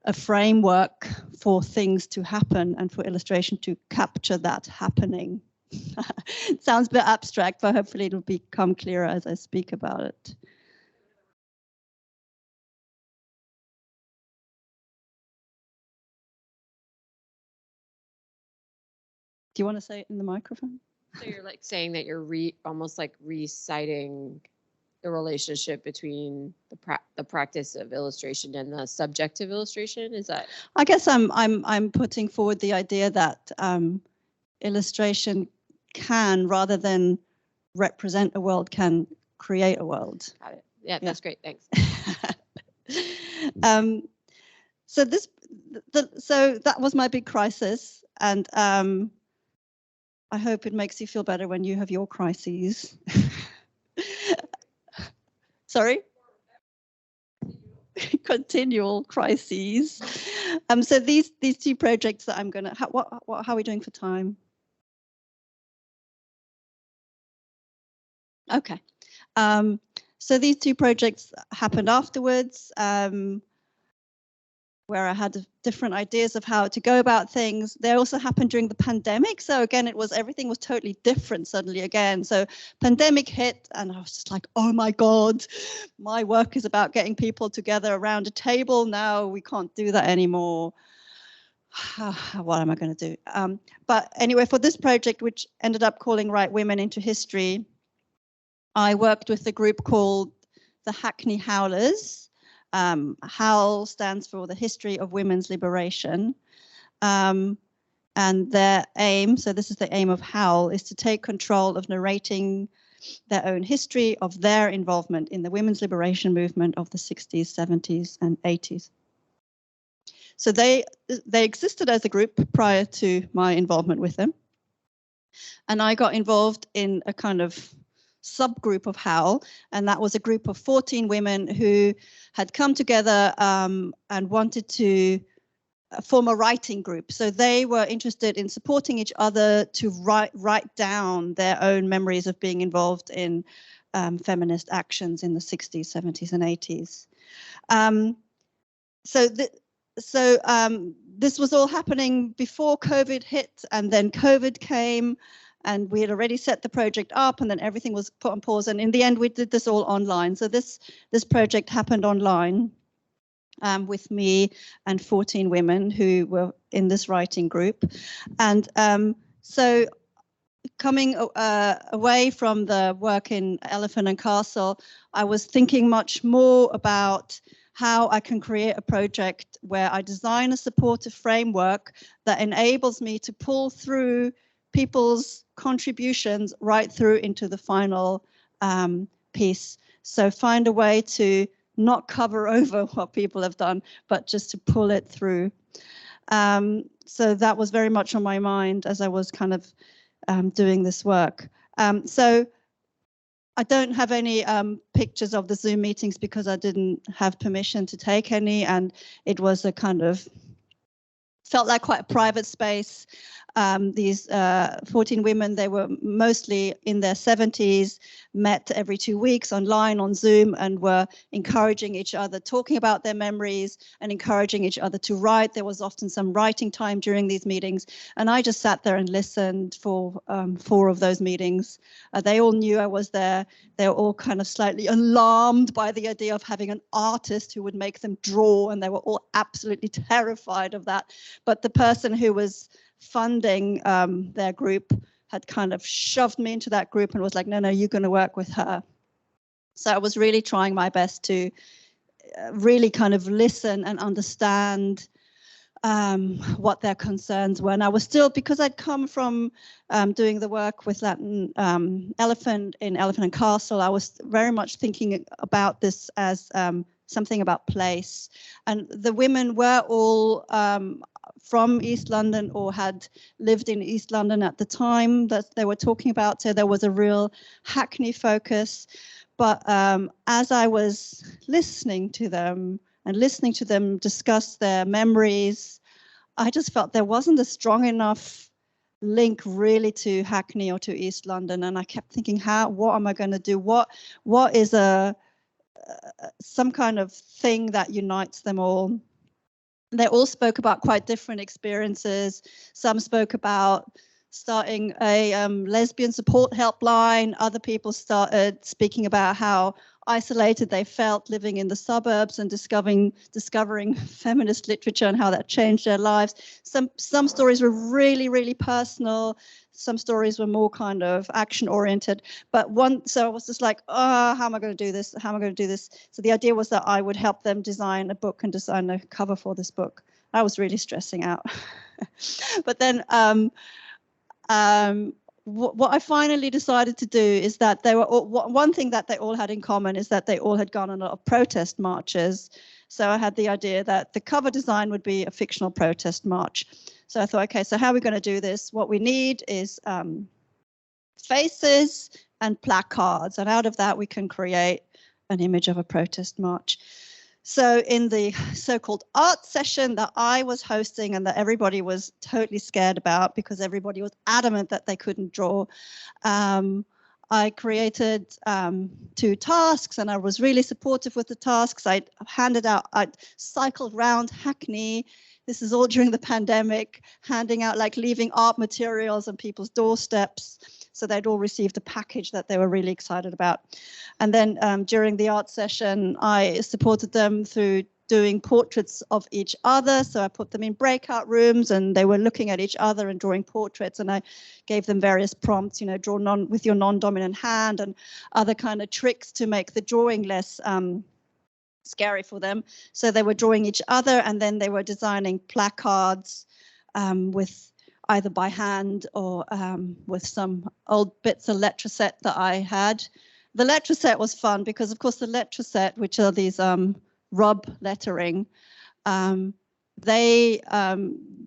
Speaker 2: a framework for things to happen and for illustration to capture that happening. It sounds a bit abstract, but hopefully it'll become clearer as I speak about it. Do you want to say it in the microphone?
Speaker 3: So you're like saying that you're almost like reciting the relationship between the practice of illustration and the subject of illustration? Is that?
Speaker 2: I guess I'm putting forward the idea that illustration can, rather than represent a world, can create a world.
Speaker 3: Got it. Yeah, that's great. Thanks.
Speaker 2: So that was my big crisis, and I hope it makes you feel better when you have your crises. Sorry? Continual crises. So these two projects that I'm gonna, how are we doing for time? Okay. So these two projects happened afterwards, where I had different ideas of how to go about things. They also happened during the pandemic. So again, everything was totally different suddenly again. So pandemic hit and I was just like, oh my God, my work is about getting people together around a table. Now we can't do that anymore. What am I going to do? But anyway, for this project, which ended up calling Right Women into History, I worked with a group called the Hackney Howlers. HOWL stands for the History of Women's Liberation. And their aim, so this is the aim of HOWL, is to take control of narrating their own history of their involvement in the women's liberation movement of the 60s, 70s, and 80s. So they existed as a group prior to my involvement with them. And I got involved in a kind of subgroup of HOWL, and that was a group of 14 women who had come together and wanted to form a writing group. So they were interested in supporting each other to write down their own memories of being involved in feminist actions in the 60s, 70s, and 80s. This was all happening before COVID hit, and then COVID came. And we had already set the project up, and then everything was put on pause. And in the end, we did this all online. So this project happened online with me and 14 women who were in this writing group. And so coming away from the work in Elephant and Castle, I was thinking much more about how I can create a project where I design a supportive framework that enables me to pull through people's contributions right through into the final piece. So find a way to not cover over what people have done, but just to pull it through. So that was very much on my mind as I was kind of doing this work. So I don't have any pictures of the Zoom meetings because I didn't have permission to take any, and it was a kind of, felt like quite a private space. These 14 women, they were mostly in their 70s, met every 2 weeks online on Zoom, and were encouraging each other, talking about their memories and encouraging each other to write. There was often some writing time during these meetings, and I just sat there and listened for 4 of those meetings. They all knew I was there. They were all kind of slightly alarmed by the idea of having an artist who would make them draw, and they were all absolutely terrified of that. But the person who was funding their group had kind of shoved me into that group and was like, no, you're going to work with her. So I was really trying my best to really kind of listen and understand what their concerns were. And I was still, because I'd come from doing the work with Latin Elephant in Elephant and Castle, I was very much thinking about this as something about place. And the women were all from East London or had lived in East London at the time that they were talking about. So there was a real Hackney focus. But as I was listening to them and listening to them discuss their memories, I just felt there wasn't a strong enough link really to Hackney or to East London. And I kept thinking, what am I going to do? What is some kind of thing that unites them all? They all spoke about quite different experiences. Some spoke about starting a lesbian support helpline. Other people started speaking about how isolated they felt living in the suburbs and discovering feminist literature and how that changed their lives. Some stories were really, really personal. Some stories were more kind of action oriented. But so I was just like, how am I going to do this? How am I going to do this? So the idea was that I would help them design a book and design a cover for this book. I was really stressing out. But then what I finally decided to do is that they were one thing that they all had in common is that they all had gone on a lot of protest marches. So I had the idea that the cover design would be a fictional protest march. So I thought, okay, so how are we going to do this? What we need is faces and placards, and out of that we can create an image of a protest march. So in the so-called art session that I was hosting and that everybody was totally scared about because everybody was adamant that they couldn't draw, I created 2 tasks, and I was really supportive with the tasks. I cycled around Hackney. This is all during the pandemic, handing out, like leaving art materials on people's doorsteps. So they'd all received a package that they were really excited about. And then during the art session, I supported them through doing portraits of each other. So I put them in breakout rooms and they were looking at each other and drawing portraits. And I gave them various prompts, you know, draw with your non-dominant hand and other kind of tricks to make the drawing less scary for them. So they were drawing each other, and then they were designing placards with either by hand or with some old bits of letter set that I had. The letter set was fun because, of course, the letter set, which are these rub lettering,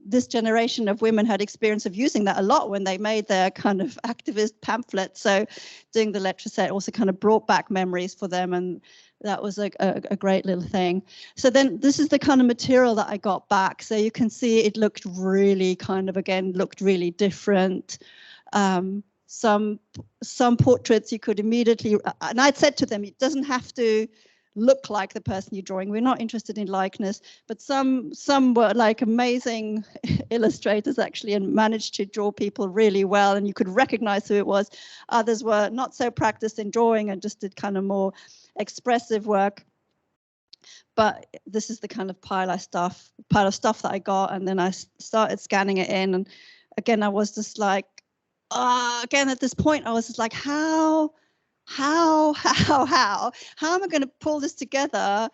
Speaker 2: this generation of women had experience of using that a lot when they made their kind of activist pamphlets. So doing the letter set also kind of brought back memories for them, and that was a great little thing. So then this is the kind of material that I got back. So you can see it looked really kind of, again, looked really different. Some portraits you could immediately, and I'd said to them, it doesn't have to look like the person you're drawing. We're not interested in likeness, but some were like amazing illustrators actually and managed to draw people really well, and you could recognize who it was. Others were not so practiced in drawing and just did kind of more expressive work. But this is the kind of pile of stuff that I got, and then I started scanning it in, and again I was just like, again at this point I was just like, how am I going to pull this together?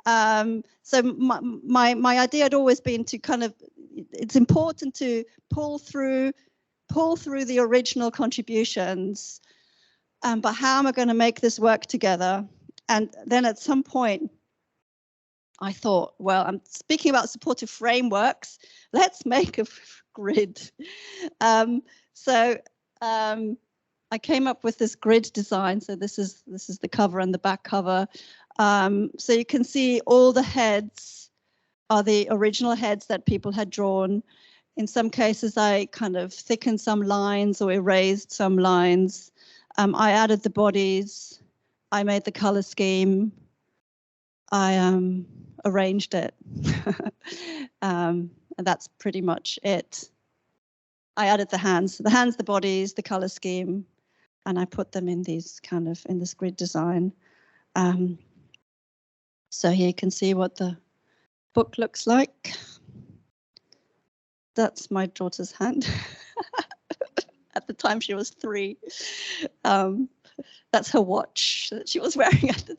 Speaker 2: So my idea had always been to kind of, it's important to pull through the original contributions, but how am I going to make this work together? And then at some point I thought, well, I'm speaking about supportive frameworks, let's make a grid. I came up with this grid design. So this is the cover and the back cover. So you can see all the heads are the original heads that people had drawn. In some cases, I kind of thickened some lines or erased some lines. I added the bodies. I made the color scheme. I arranged it. And that's pretty much it. I added the hands, the bodies, the color scheme, and I put them in these kind of in this grid design. So here you can see what the book looks like. That's my daughter's hand. At the time she was 3. That's her watch that she was wearing at the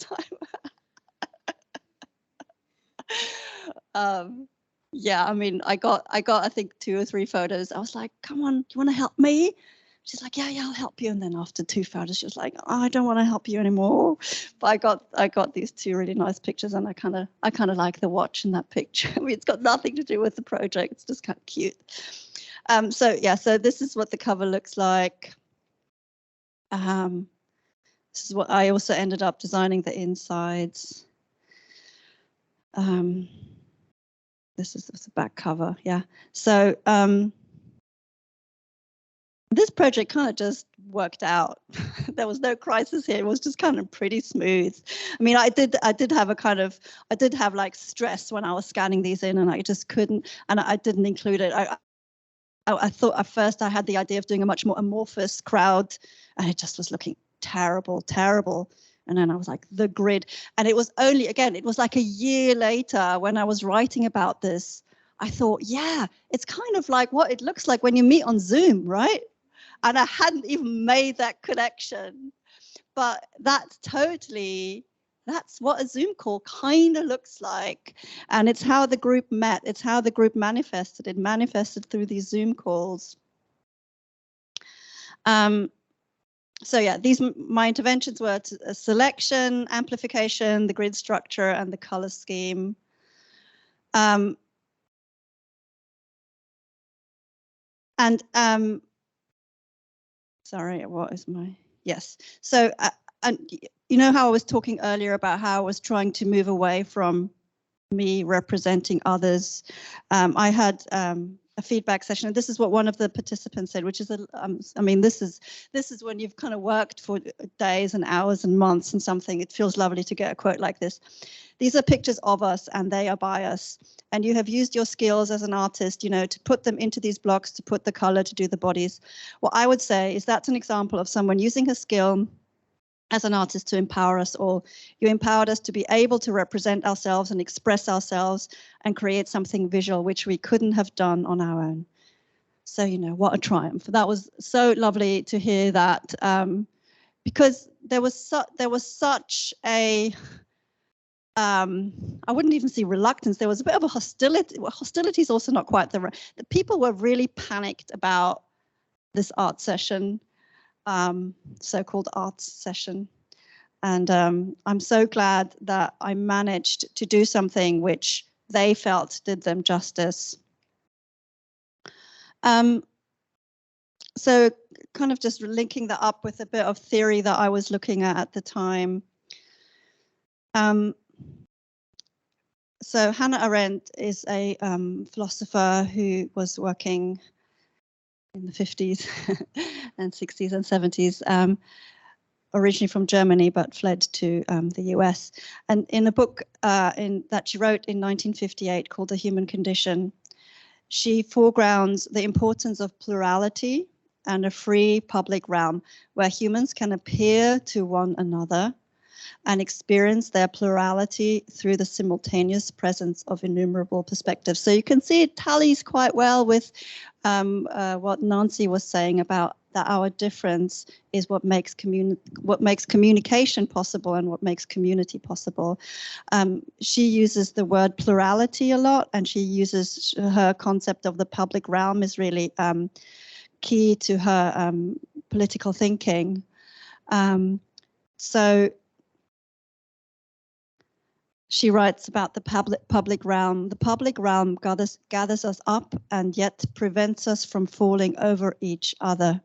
Speaker 2: time. Yeah, I mean, I got I think 2 or 3 photos. I was like, come on, do you want to help me? She's like, yeah, I'll help you. And then after 2 photos, she was like, oh, I don't want to help you anymore. But I got these 2 really nice pictures, and I kind of like the watch in that picture. I mean, it's got nothing to do with the project. It's just kind of cute. So yeah, so this is what the cover looks like. This is what I also ended up designing the insides. This is the back cover, yeah. So this project kind of just worked out. There was no crisis here. It was just kind of pretty smooth. I mean, I did have like stress when I was scanning these in, and I just couldn't, and I didn't include it. I thought at first I had the idea of doing a much more amorphous crowd, and it just was looking terrible. And then I was like, the grid. And it was only, again, it was like a year later when I was writing about this, I thought, yeah, it's kind of like what it looks like when you meet on Zoom, right? And I hadn't even made that connection. But that's what a Zoom call kind of looks like. And it's how the group met. It's how the group manifested. It manifested through these Zoom calls. So yeah, my interventions were selection, amplification, the grid structure, and the color scheme. Sorry, what is my, yes. So, and you know how I was talking earlier about how I was trying to move away from me representing others. I had a feedback session, and this is what one of the participants said, which is, I mean, this is when you've kind of worked for days and hours and months and something. It feels lovely to get a quote like this. These are pictures of us, and they are by us. And you have used your skills as an artist, you know, to put them into these blocks, to put the color, to do the bodies. What I would say is that's an example of someone using her skill as an artist to empower us all. You empowered us to be able to represent ourselves and express ourselves and create something visual, which we couldn't have done on our own. So, you know, what a triumph. That was so lovely to hear that, because there was such a, I wouldn't even say reluctance. There was a bit of a hostility. Well, hostility is also not quite the people were really panicked about this art session. So-called arts session, and I'm so glad that I managed to do something which they felt did them justice. So kind of just linking that up with a bit of theory that I was looking at the time. So Hannah Arendt is a philosopher who was working in the 50s and 60s and 70s, originally from Germany, but fled to the US. And in a book that she wrote in 1958 called The Human Condition, she foregrounds the importance of plurality and a free public realm where humans can appear to one another and experience their plurality through the simultaneous presence of innumerable perspectives. So you can see it tallies quite well with what Nancy was saying about that our difference is what makes communication possible and what makes community possible. She uses the word plurality a lot, and she uses her concept of the public realm is really key to her political thinking. So she writes about the public realm. The public realm gathers us up and yet prevents us from falling over each other.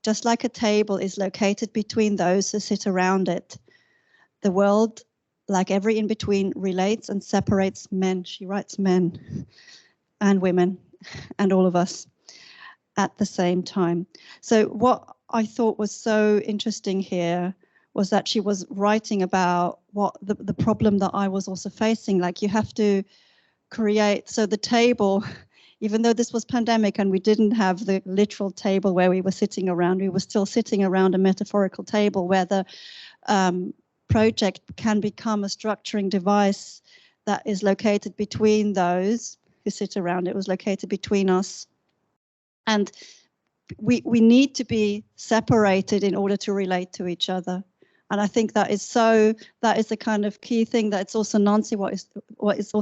Speaker 2: Just like a table is located between those who sit around it, the world, like every in-between, relates and separates men. She writes men and women and all of us at the same time. So what I thought was so interesting here was that she was writing about what the problem that I was also facing. Like, you have to create, so the table, even though this was pandemic and we didn't have the literal table where we were sitting around, we were still sitting around a metaphorical table where the project can become a structuring device that is located between those who sit around. It was located between us. And we need to be separated in order to relate to each other. And I think that is the kind of key thing that it's also Nancy, it's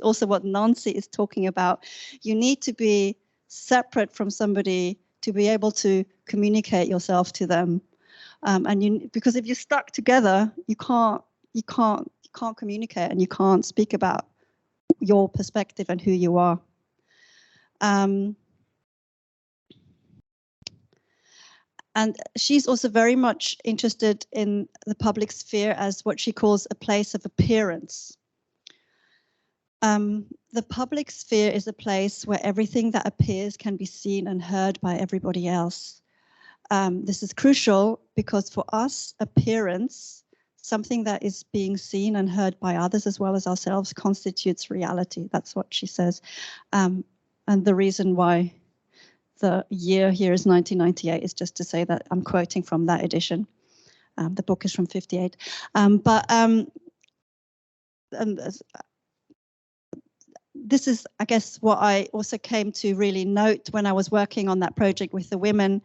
Speaker 2: also what Nancy is talking about. You need to be separate from somebody to be able to communicate yourself to them. Because if you're stuck together, you can't communicate, and you can't speak about your perspective and who you are. And she's also very much interested in the public sphere as what she calls a place of appearance. The public sphere is a place where everything that appears can be seen and heard by everybody else. This is crucial because for us, appearance, something that is being seen and heard by others as well as ourselves, constitutes reality. That's what she says. And the reason why the year here is 1998 is just to say that I'm quoting from that edition. The book is from 58. This is, I guess, what I also came to really note when I was working on that project with the women,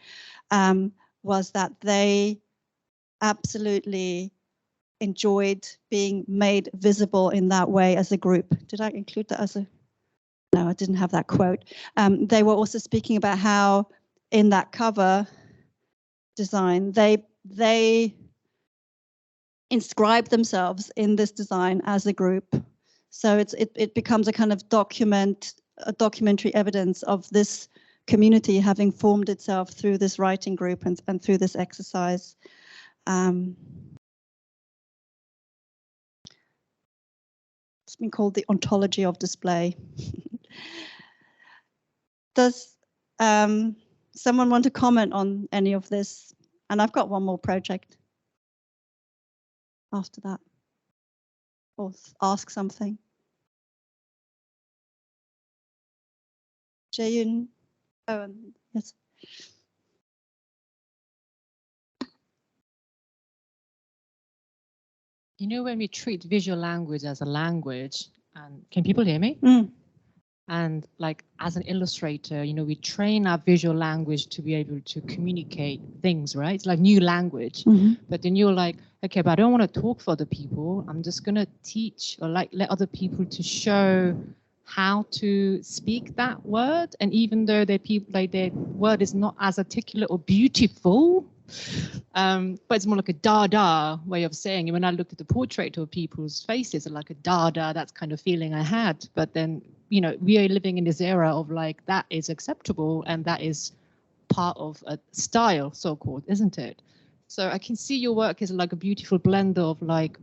Speaker 2: was that they absolutely enjoyed being made visible in that way as a group. Did I include that as a... No, I didn't have that quote. They were also speaking about how in that cover design, they inscribe themselves in this design as a group. So it becomes a kind of documentary evidence of this community having formed itself through this writing group and through this exercise. something called the ontology of display. Does someone want to comment on any of this? And I've got one more project after that, or ask something. Jae-yoon. Oh, yes.
Speaker 4: You know, when we treat visual language as a language, and can people hear me? And like as an illustrator, you know, we train our visual language to be able to communicate things, right? It's like new language. But then you're like, okay, but I don't want to talk for other people. I'm just going to teach or like let other people to show how to speak that word. And even though their word is not as articulate or beautiful, but it's more like a da-da way of saying it. When I looked at the portrait of people's faces, like a da-da, that's kind of feeling I had. But then, you know, we are living in this era of like, that is acceptable and that is part of a style, so-called, isn't it? So I can see your work is like a beautiful blend of like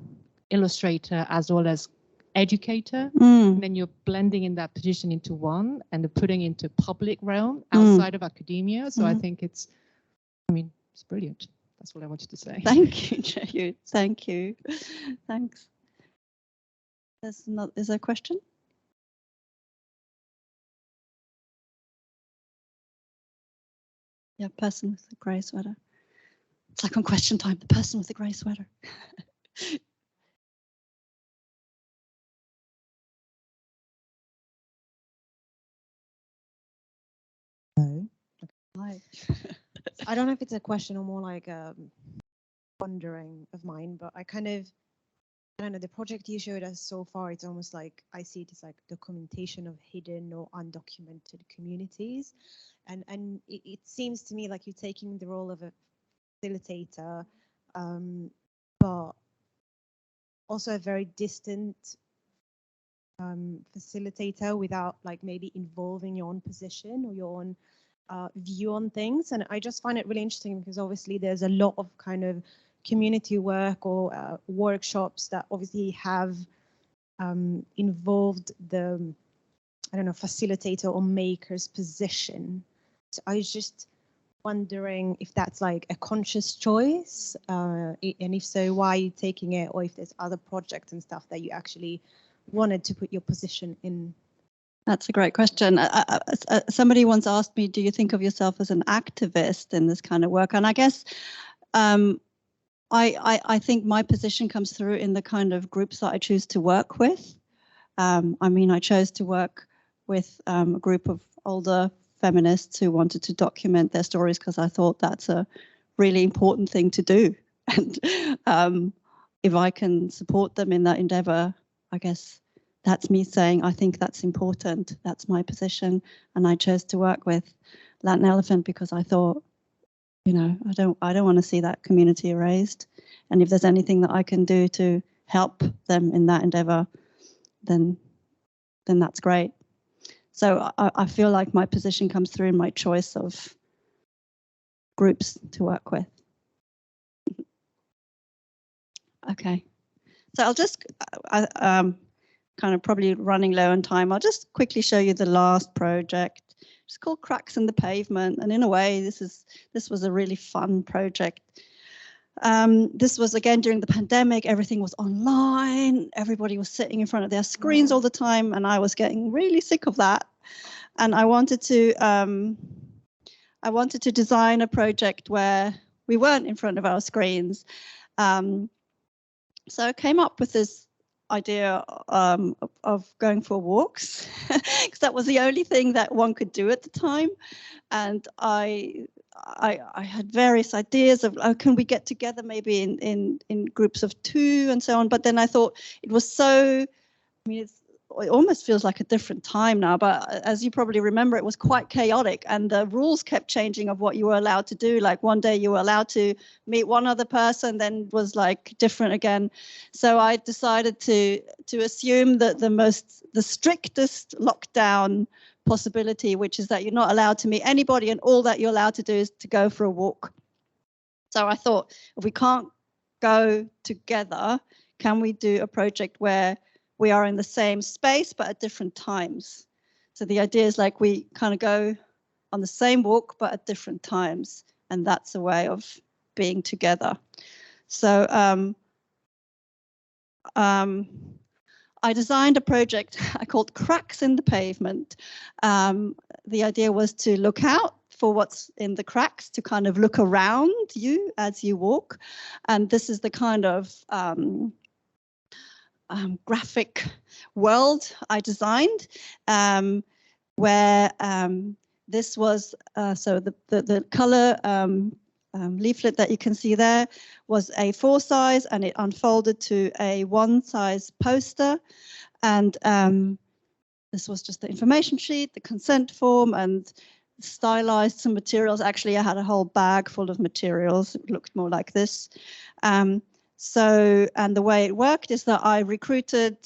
Speaker 4: illustrator as well as educator. And then you're blending in that position into one and putting into public realm outside of academia. So I think it's, I mean, it's brilliant. That's what I wanted to say.
Speaker 2: Thank you, Jae-yoon. Thank you. Thanks. Is there a question? Yeah, person with the grey sweater. It's like on question time, the person with the grey sweater.
Speaker 5: Hello.
Speaker 2: Hi.
Speaker 5: I don't know if it's a question or more like a wondering of mine, but I don't know, the project you showed us so far, it's almost like I see it as like documentation of hidden or undocumented communities. And it seems to me like you're taking the role of a facilitator, but also a very distant facilitator without like maybe involving your own position or your own view on things. And I just find it really interesting because obviously there's a lot of kind of community work or workshops that obviously have involved the, I don't know, facilitator or maker's position. So I was just wondering if that's like a conscious choice, and if so, why are you taking it, or if there's other projects and stuff that you actually wanted to put your position in.
Speaker 2: That's a great question. Somebody once asked me, do you think of yourself as an activist in this kind of work? And I guess I think my position comes through in the kind of groups that I choose to work with. I mean, I chose to work with a group of older feminists who wanted to document their stories because I thought that's a really important thing to do. And if I can support them in that endeavor, I guess that's me saying, I think that's important. That's my position. And I chose to work with Latin Elephant because I thought, you know, I don't want to see that community erased. And if there's anything that I can do to help them in that endeavor, then that's great. So I feel like my position comes through in my choice of groups to work with. Okay, so I'll just, kind of probably running low on time. I'll just quickly show you the last project. It's called Cracks in the Pavement. And in a way, this was a really fun project. This was again during the pandemic. Everything was online. Everybody was sitting in front of their screens all the time, and I was getting really sick of that. And I wanted to design a project where we weren't in front of our screens. So I came up with this idea of going for walks, because that was the only thing that one could do at the time. And I had various ideas of, oh, can we get together maybe in groups of 2 and so on. But then I thought it was so, I mean, it almost feels like a different time now, but as you probably remember, it was quite chaotic and the rules kept changing of what you were allowed to do. Like one day you were allowed to meet one other person, then was like different again. So I decided to assume that the strictest lockdown possibility, which is that you're not allowed to meet anybody and all that you're allowed to do is to go for a walk. So I thought, if we can't go together, can we do a project where we are in the same space, but at different times. So the idea is like we kind of go on the same walk, but at different times. And that's a way of being together. So I designed a project I called Cracks in the Pavement. The idea was to look out for what's in the cracks, to kind of look around you as you walk. And this is the kind of graphic world I designed, where this was, so the color leaflet that you can see there was A4 size, and it unfolded to a 1 size poster. And this was just the information sheet, the consent form, and stylized some materials. Actually, I had a whole bag full of materials. It looked more like this. And the way it worked is that I recruited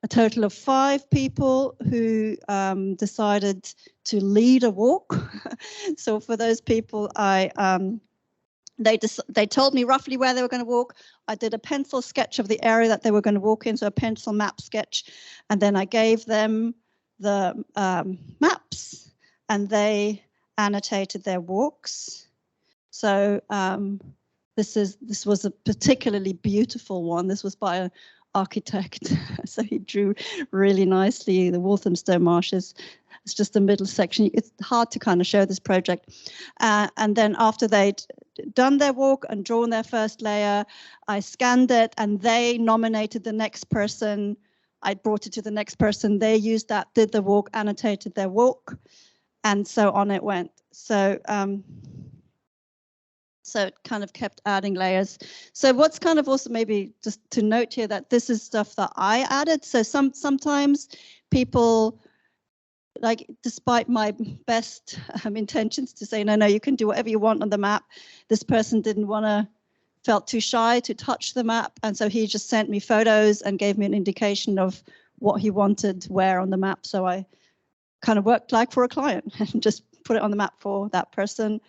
Speaker 2: a total of 5 people who decided to lead a walk. So for those people, they told me roughly where they were going to walk. I did a pencil sketch of the area that they were going to walk in, so a pencil map sketch, and then I gave them the maps, and they annotated their walks. So this was a particularly beautiful one. This was by an architect, so he drew really nicely the Walthamstow marshes. It's just the middle section. It's hard to kind of show this project. And then after they'd done their walk and drawn their first layer, I scanned it, and they nominated the next person. I brought it to the next person. They used that, did the walk, annotated their walk, and so on it went. So so it kind of kept adding layers. So what's kind of also maybe just to note here that this is stuff that I added. So sometimes people, like, despite my best intentions to say, no, you can do whatever you want on the map, this person felt too shy to touch the map. And so he just sent me photos and gave me an indication of what he wanted where on the map. So I kind of worked like for a client and just put it on the map for that person.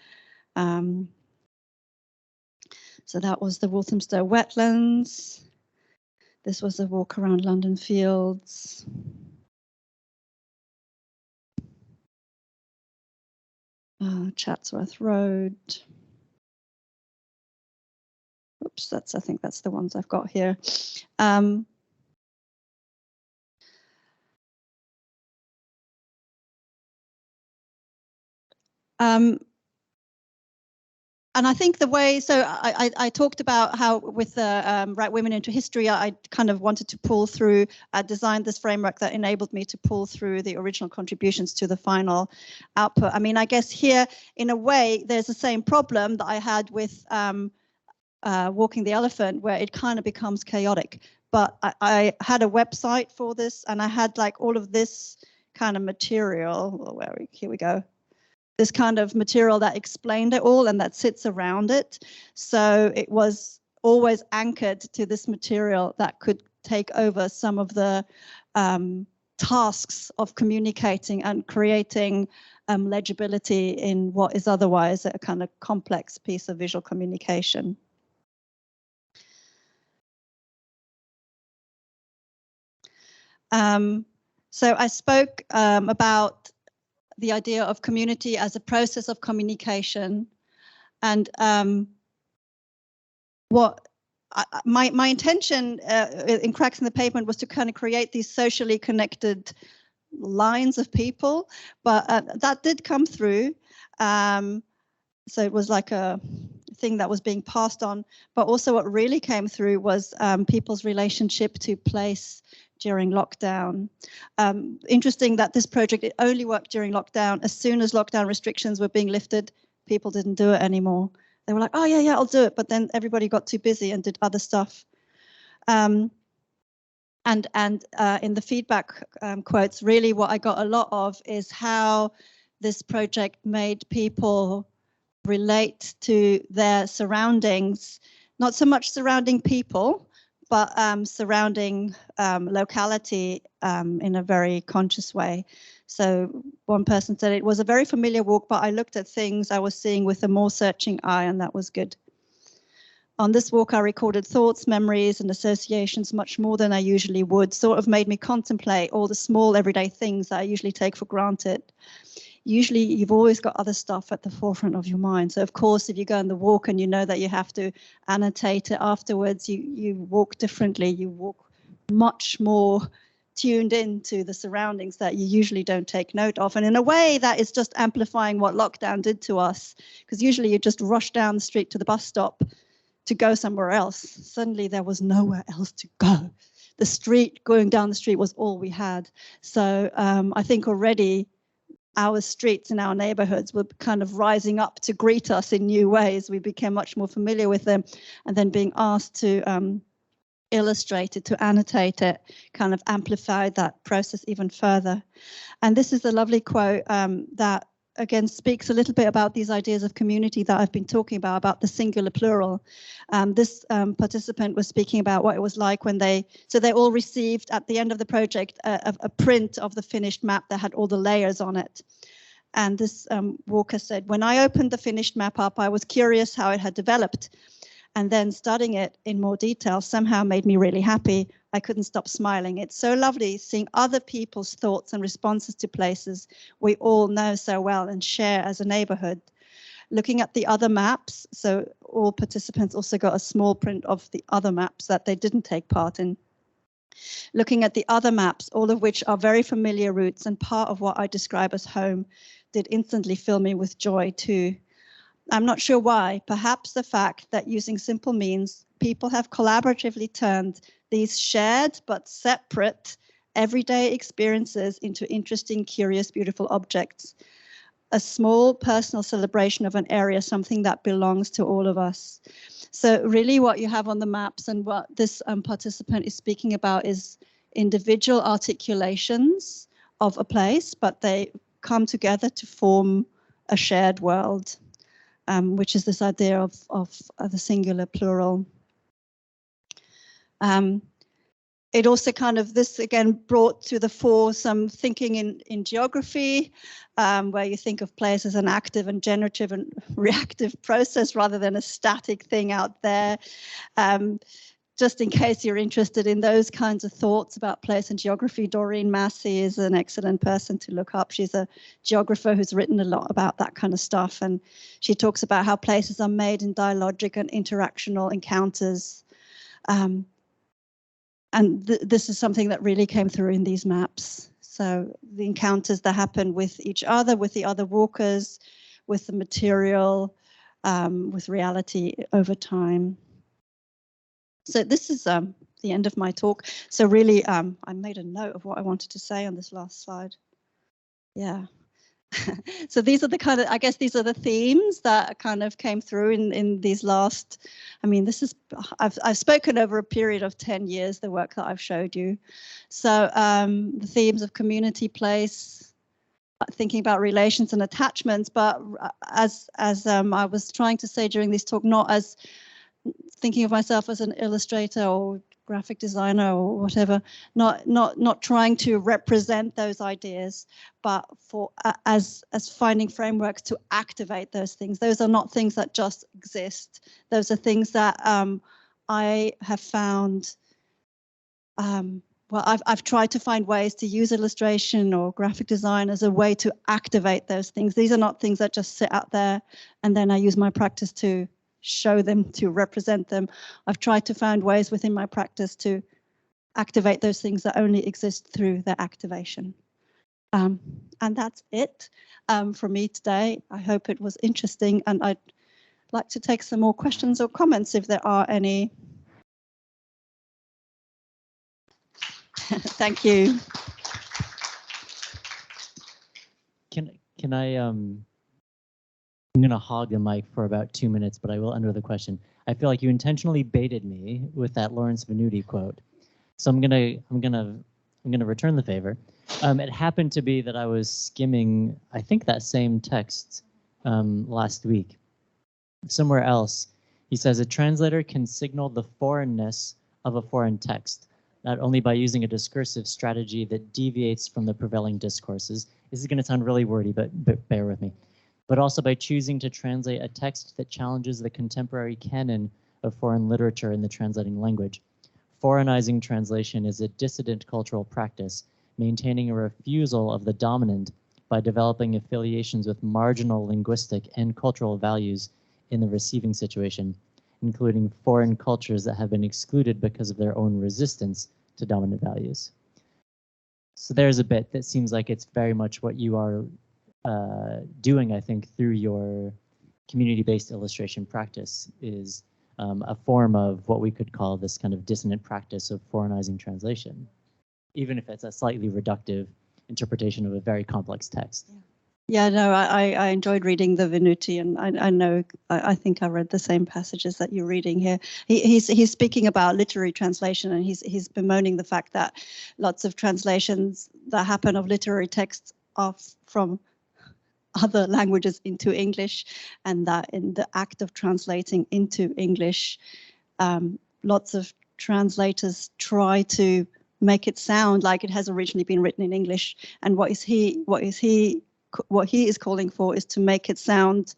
Speaker 2: So that was the Walthamstow wetlands. This was a walk around London Fields. Chatsworth Road. Oops, I think that's the ones I've got here. And I think the way, so I talked about how with the Right Women into History, I kind of wanted to pull through, I designed this framework that enabled me to pull through the original contributions to the final output. I mean, I guess here, in a way, there's the same problem that I had with Walking the Elephant, where it kind of becomes chaotic. But I had a website for this, and I had like all of this kind of material. Here we go. This kind of material that explained it all and that sits around it. So it was always anchored to this material that could take over some of the tasks of communicating and creating legibility in what is otherwise a kind of complex piece of visual communication. So I spoke about the idea of community as a process of communication, and my intention in Cracks in the Pavement was to kind of create these socially connected lines of people, but that did come through. So it was like a thing that was being passed on, but also what really came through was people's relationship to place during lockdown. Interesting that this project, it only worked during lockdown. As soon as lockdown restrictions were being lifted, people didn't do it anymore. They were like, oh yeah, I'll do it. But then everybody got too busy and did other stuff. And in the feedback quotes, really what I got a lot of is how this project made people relate to their surroundings, not so much surrounding people, but surrounding locality in a very conscious way. So one person said it was a very familiar walk, but I looked at things I was seeing with a more searching eye, and that was good. On this walk, I recorded thoughts, memories, and associations much more than I usually would, sort of made me contemplate all the small everyday things that I usually take for granted. Usually, you've always got other stuff at the forefront of your mind. So, of course, if you go on the walk and you know that you have to annotate it afterwards, you walk differently. You walk much more tuned into the surroundings that you usually don't take note of. And in a way, that is just amplifying what lockdown did to us, because usually you just rush down the street to the bus stop to go somewhere else. Suddenly there was nowhere else to go. The street, going down the street was all we had. So I think already our streets in our neighborhoods were kind of rising up to greet us in new ways. We became much more familiar with them, and then being asked to illustrate it, to annotate it, kind of amplified that process even further. And this is a lovely quote that again speaks a little bit about these ideas of community that I've been talking about the singular plural. This participant was speaking about what it was like when they all received at the end of the project a print of the finished map that had all the layers on it. And this walker said, when I opened the finished map up, I was curious how it had developed. And then studying it in more detail somehow made me really happy. I couldn't stop smiling. It's so lovely seeing other people's thoughts and responses to places we all know so well and share as a neighborhood. Looking at the other maps, so all participants also got a small print of the other maps that they didn't take part in. Looking at the other maps, all of which are very familiar routes and part of what I describe as home, did instantly fill me with joy too. I'm not sure why, perhaps the fact that using simple means, people have collaboratively turned these shared but separate everyday experiences into interesting, curious, beautiful objects. A small personal celebration of an area, something that belongs to all of us. So really what you have on the maps and what this participant is speaking about is individual articulations of a place, but they come together to form a shared world. Which is this idea of the singular plural. It also kind of, this again brought to the fore some thinking in geography, where you think of place as an active and generative and reactive process rather than a static thing out there. Just in case you're interested in those kinds of thoughts about place and geography, Doreen Massey is an excellent person to look up. She's a geographer who's written a lot about that kind of stuff. And she talks about how places are made in dialogic and interactional encounters. This is something that really came through in these maps. So the encounters that happen with each other, with the other walkers, with the material, with reality over time. So this is the end of my talk. So really, I made a note of what I wanted to say on this last slide. Yeah. So these are the kind of, I guess these are the themes that kind of came through in these last, I mean, this is, I've spoken over a period of 10 years, the work that I've showed you. So the themes of community, place, thinking about relations and attachments, but as I was trying to say during this talk, not as thinking of myself as an illustrator or graphic designer or whatever, not trying to represent those ideas, but for as finding frameworks to activate those things. Those are not things that just exist. Those are things that I have found. Well, I've tried to find ways to use illustration or graphic design as a way to activate those things. These are not things that just sit out there and then I use my practice to show them, to represent them. I've tried to find ways within my practice to activate those things that only exist through their activation. And that's it from me today. I hope it was interesting, and I'd like to take some more questions or comments if there are any. Thank you.
Speaker 1: Can I I'm going to hog the mic for about 2 minutes, but I will enter the question. I feel like you intentionally baited me with that Lawrence Venuti quote, so I'm gonna return the favor. It happened to be that I was skimming, I think, that same text last week. Somewhere else, he says a translator can signal the foreignness of a foreign text, not only by using a discursive strategy that deviates from the prevailing discourses. This is going to sound really wordy, but bear with me. But also by choosing to translate a text that challenges the contemporary canon of foreign literature in the translating language. Foreignizing translation is a dissident cultural practice, maintaining a refusal of the dominant by developing affiliations with marginal linguistic and cultural values in the receiving situation, including foreign cultures that have been excluded because of their own resistance to dominant values. So there's a bit that seems like it's very much what you are doing, I think, through your community-based illustration practice, is a form of what we could call this kind of dissonant practice of foreignizing translation, even if it's a slightly reductive interpretation of a very complex text.
Speaker 2: Yeah, no, I enjoyed reading the Venuti, and I think I read the same passages that you're reading here. He's speaking about literary translation, and he's bemoaning the fact that lots of translations that happen of literary texts are from other languages into English, and that in the act of translating into English, lots of translators try to make it sound like it has originally been written in English. And what he is calling for is to make it sound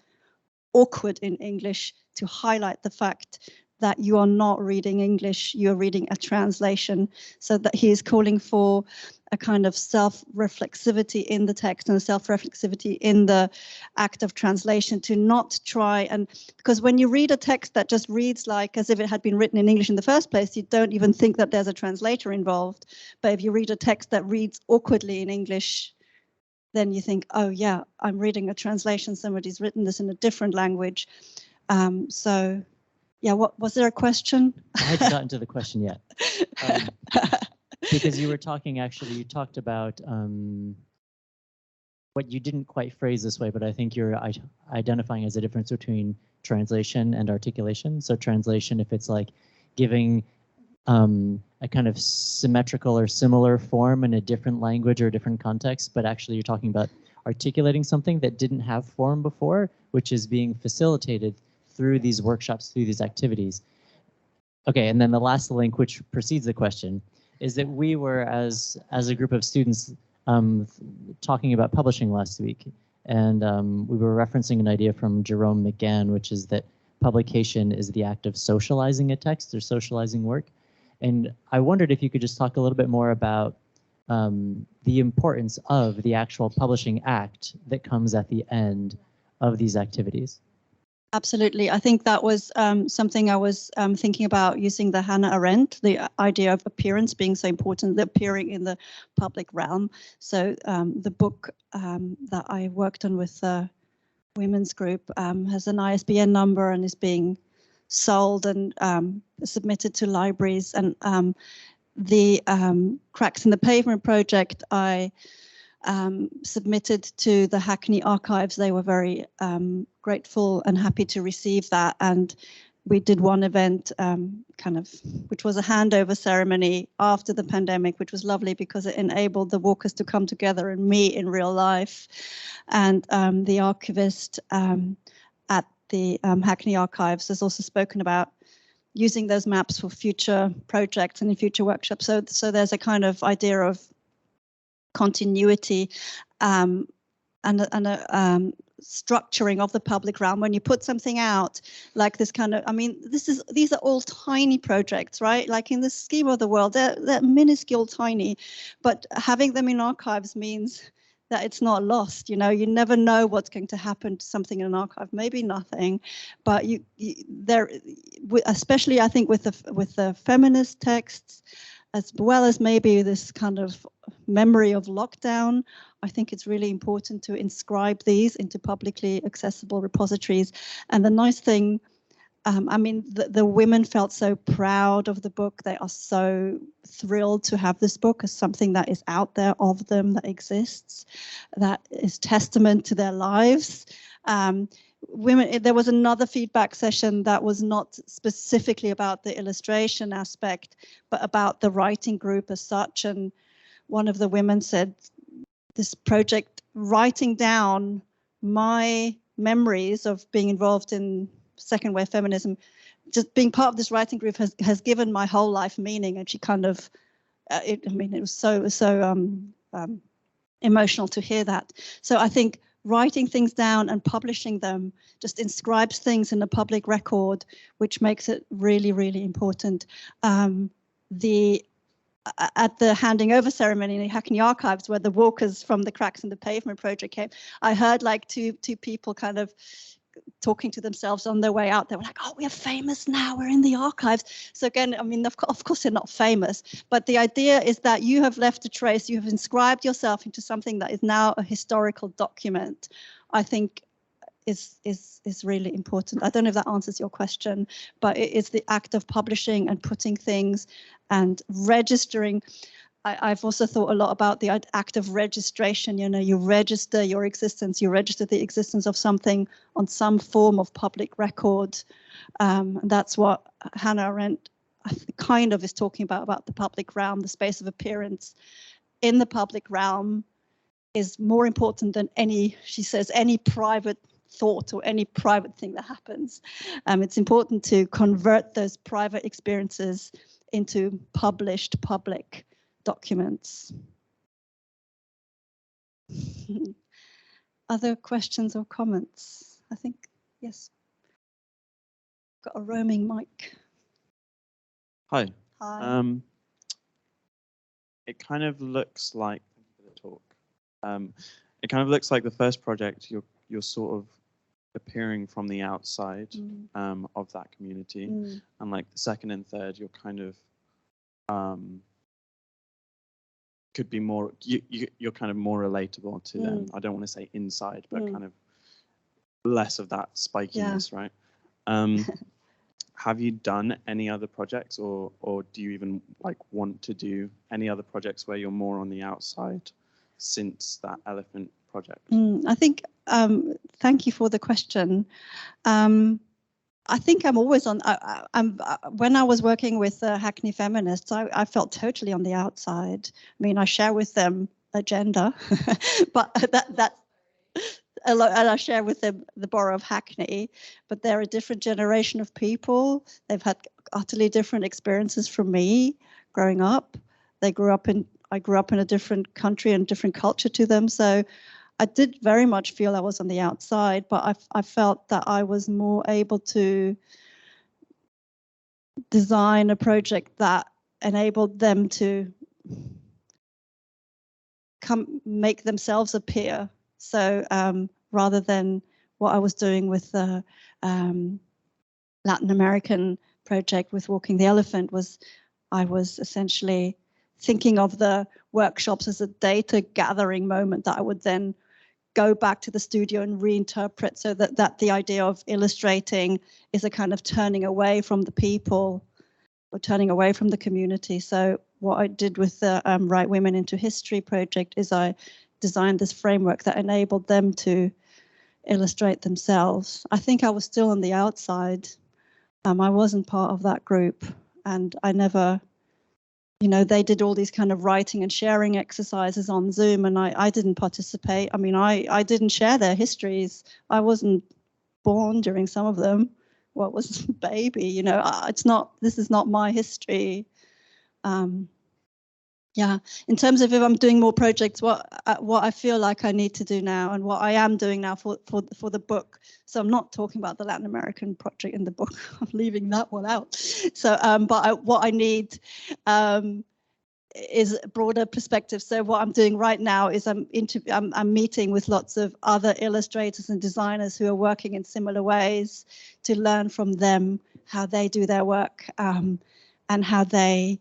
Speaker 2: awkward in English, to highlight the fact that you are not reading English, you're reading a translation. So that he is calling for a kind of self-reflexivity in the text and self-reflexivity in the act of translation, to not try and, because when you read a text that just reads like as if it had been written in English in the first place, you don't even think that there's a translator involved. But if you read a text that reads awkwardly in English, then you think, oh yeah, I'm reading a translation, somebody's written this in a different language. So yeah, what was there a question?
Speaker 1: I hadn't gotten to the question yet. Because you were talking, actually, you talked about what you didn't quite phrase this way, but I think you're identifying as a difference between translation and articulation. So translation, if it's like giving a kind of symmetrical or similar form in a different language or a different context, but actually you're talking about articulating something that didn't have form before, which is being facilitated through these workshops, through these activities. Okay, and then the last link, which precedes the question, is that we were, as a group of students, talking about publishing last week, and we were referencing an idea from Jerome McGann, which is that publication is the act of socializing a text or socializing work. And I wondered if you could just talk a little bit more about the importance of the actual publishing act that comes at the end of these activities.
Speaker 2: Absolutely. I think that was something I was thinking about, using the Hannah Arendt, the idea of appearance being so important, the appearing in the public realm. So the book that I worked on with the women's group has an ISBN number and is being sold and submitted to libraries. And the Cracks in the Pavement project, I submitted to the Hackney Archives. They were very grateful and happy to receive that. And we did one event which was a handover ceremony after the pandemic, which was lovely because it enabled the walkers to come together and meet in real life. And the archivist at the Hackney Archives has also spoken about using those maps for future projects and in future workshops. So there's a kind of idea of continuity and a structuring of the public realm. When you put something out like this kind of, I mean, these are all tiny projects, right? Like in the scheme of the world, they're minuscule, tiny, but having them in archives means that it's not lost. You know, you never know what's going to happen to something in an archive. Maybe nothing, but there, especially I think with the feminist texts, as well as maybe this kind of memory of lockdown, I think it's really important to inscribe these into publicly accessible repositories. And the nice thing, I mean, the women felt so proud of the book. They are so thrilled to have this book as something that is out there of them, that exists, that is testament to their lives. Women, there was another feedback session that was not specifically about the illustration aspect, but about the writing group as such. And one of the women said, this project, writing down my memories of being involved in second wave feminism, just being part of this writing group has given my whole life meaning. And she kind of, it was so emotional to hear that. So I think writing things down and publishing them just inscribes things in the public record, which makes it really, really important. At the handing over ceremony in the Hackney Archives, where the walkers from the Cracks in the Pavement project came, I heard like two people kind of talking to themselves on their way out. They were like, oh, we're famous now, we're in the archives. So again, I mean, of course they're not famous, but the idea is that you have left a trace, you have inscribed yourself into something that is now a historical document. I think is really important. I don't know if that answers your question, but it is the act of publishing and putting things and registering. I've also thought a lot about the act of registration. You know, you register your existence, you register the existence of something on some form of public record. And that's what Hannah Arendt kind of is talking about the public realm, the space of appearance in the public realm is more important than she says, any private thought or any private thing that happens. It's important to convert those private experiences into published public documents. Other questions or comments? I think, yes. Got a roaming mic.
Speaker 6: Hi.
Speaker 2: Hi.
Speaker 6: It kind of looks like, thank you for the talk. It kind of looks like the first project you're sort of appearing from the outside of that community, and like the second and third, you're kind of could be more you're kind of more relatable to them. I don't want to say inside, but kind of less of that spikiness, right? Have you done any other projects, or do you even like want to do any other projects where you're more on the outside since that elephant project?
Speaker 2: I think thank you for the question. I think I'm always on. When I was working with Hackney feminists, I felt totally on the outside. I mean, I share with them agenda, but and I share with them the borough of Hackney. But they're a different generation of people. They've had utterly different experiences from me growing up. I grew up in a different country and different culture to them. So I did very much feel I was on the outside, but I felt that I was more able to design a project that enabled them to make themselves appear. So rather than what I was doing with the Latin American project with Walking the Elephant, I was essentially thinking of the workshops as a data gathering moment that I would then go back to the studio and reinterpret, so that the idea of illustrating is a kind of turning away from the people or turning away from the community. So what I did with the Write Women into History project is I designed this framework that enabled them to illustrate themselves. I think I was still on the outside. I wasn't part of that group, and I never, you know, they did all these kind of writing and sharing exercises on Zoom, and I didn't participate. I mean, I didn't share their histories. I wasn't born during some of them. What was baby, you know, this is not my history. Yeah, in terms of if I'm doing more projects, what I feel like I need to do now, and what I am doing now for the book. So I'm not talking about the Latin American project in the book. I'm leaving that one out. So, but what I need is a broader perspective. So what I'm doing right now is I'm meeting with lots of other illustrators and designers who are working in similar ways to learn from them how they do their work and how they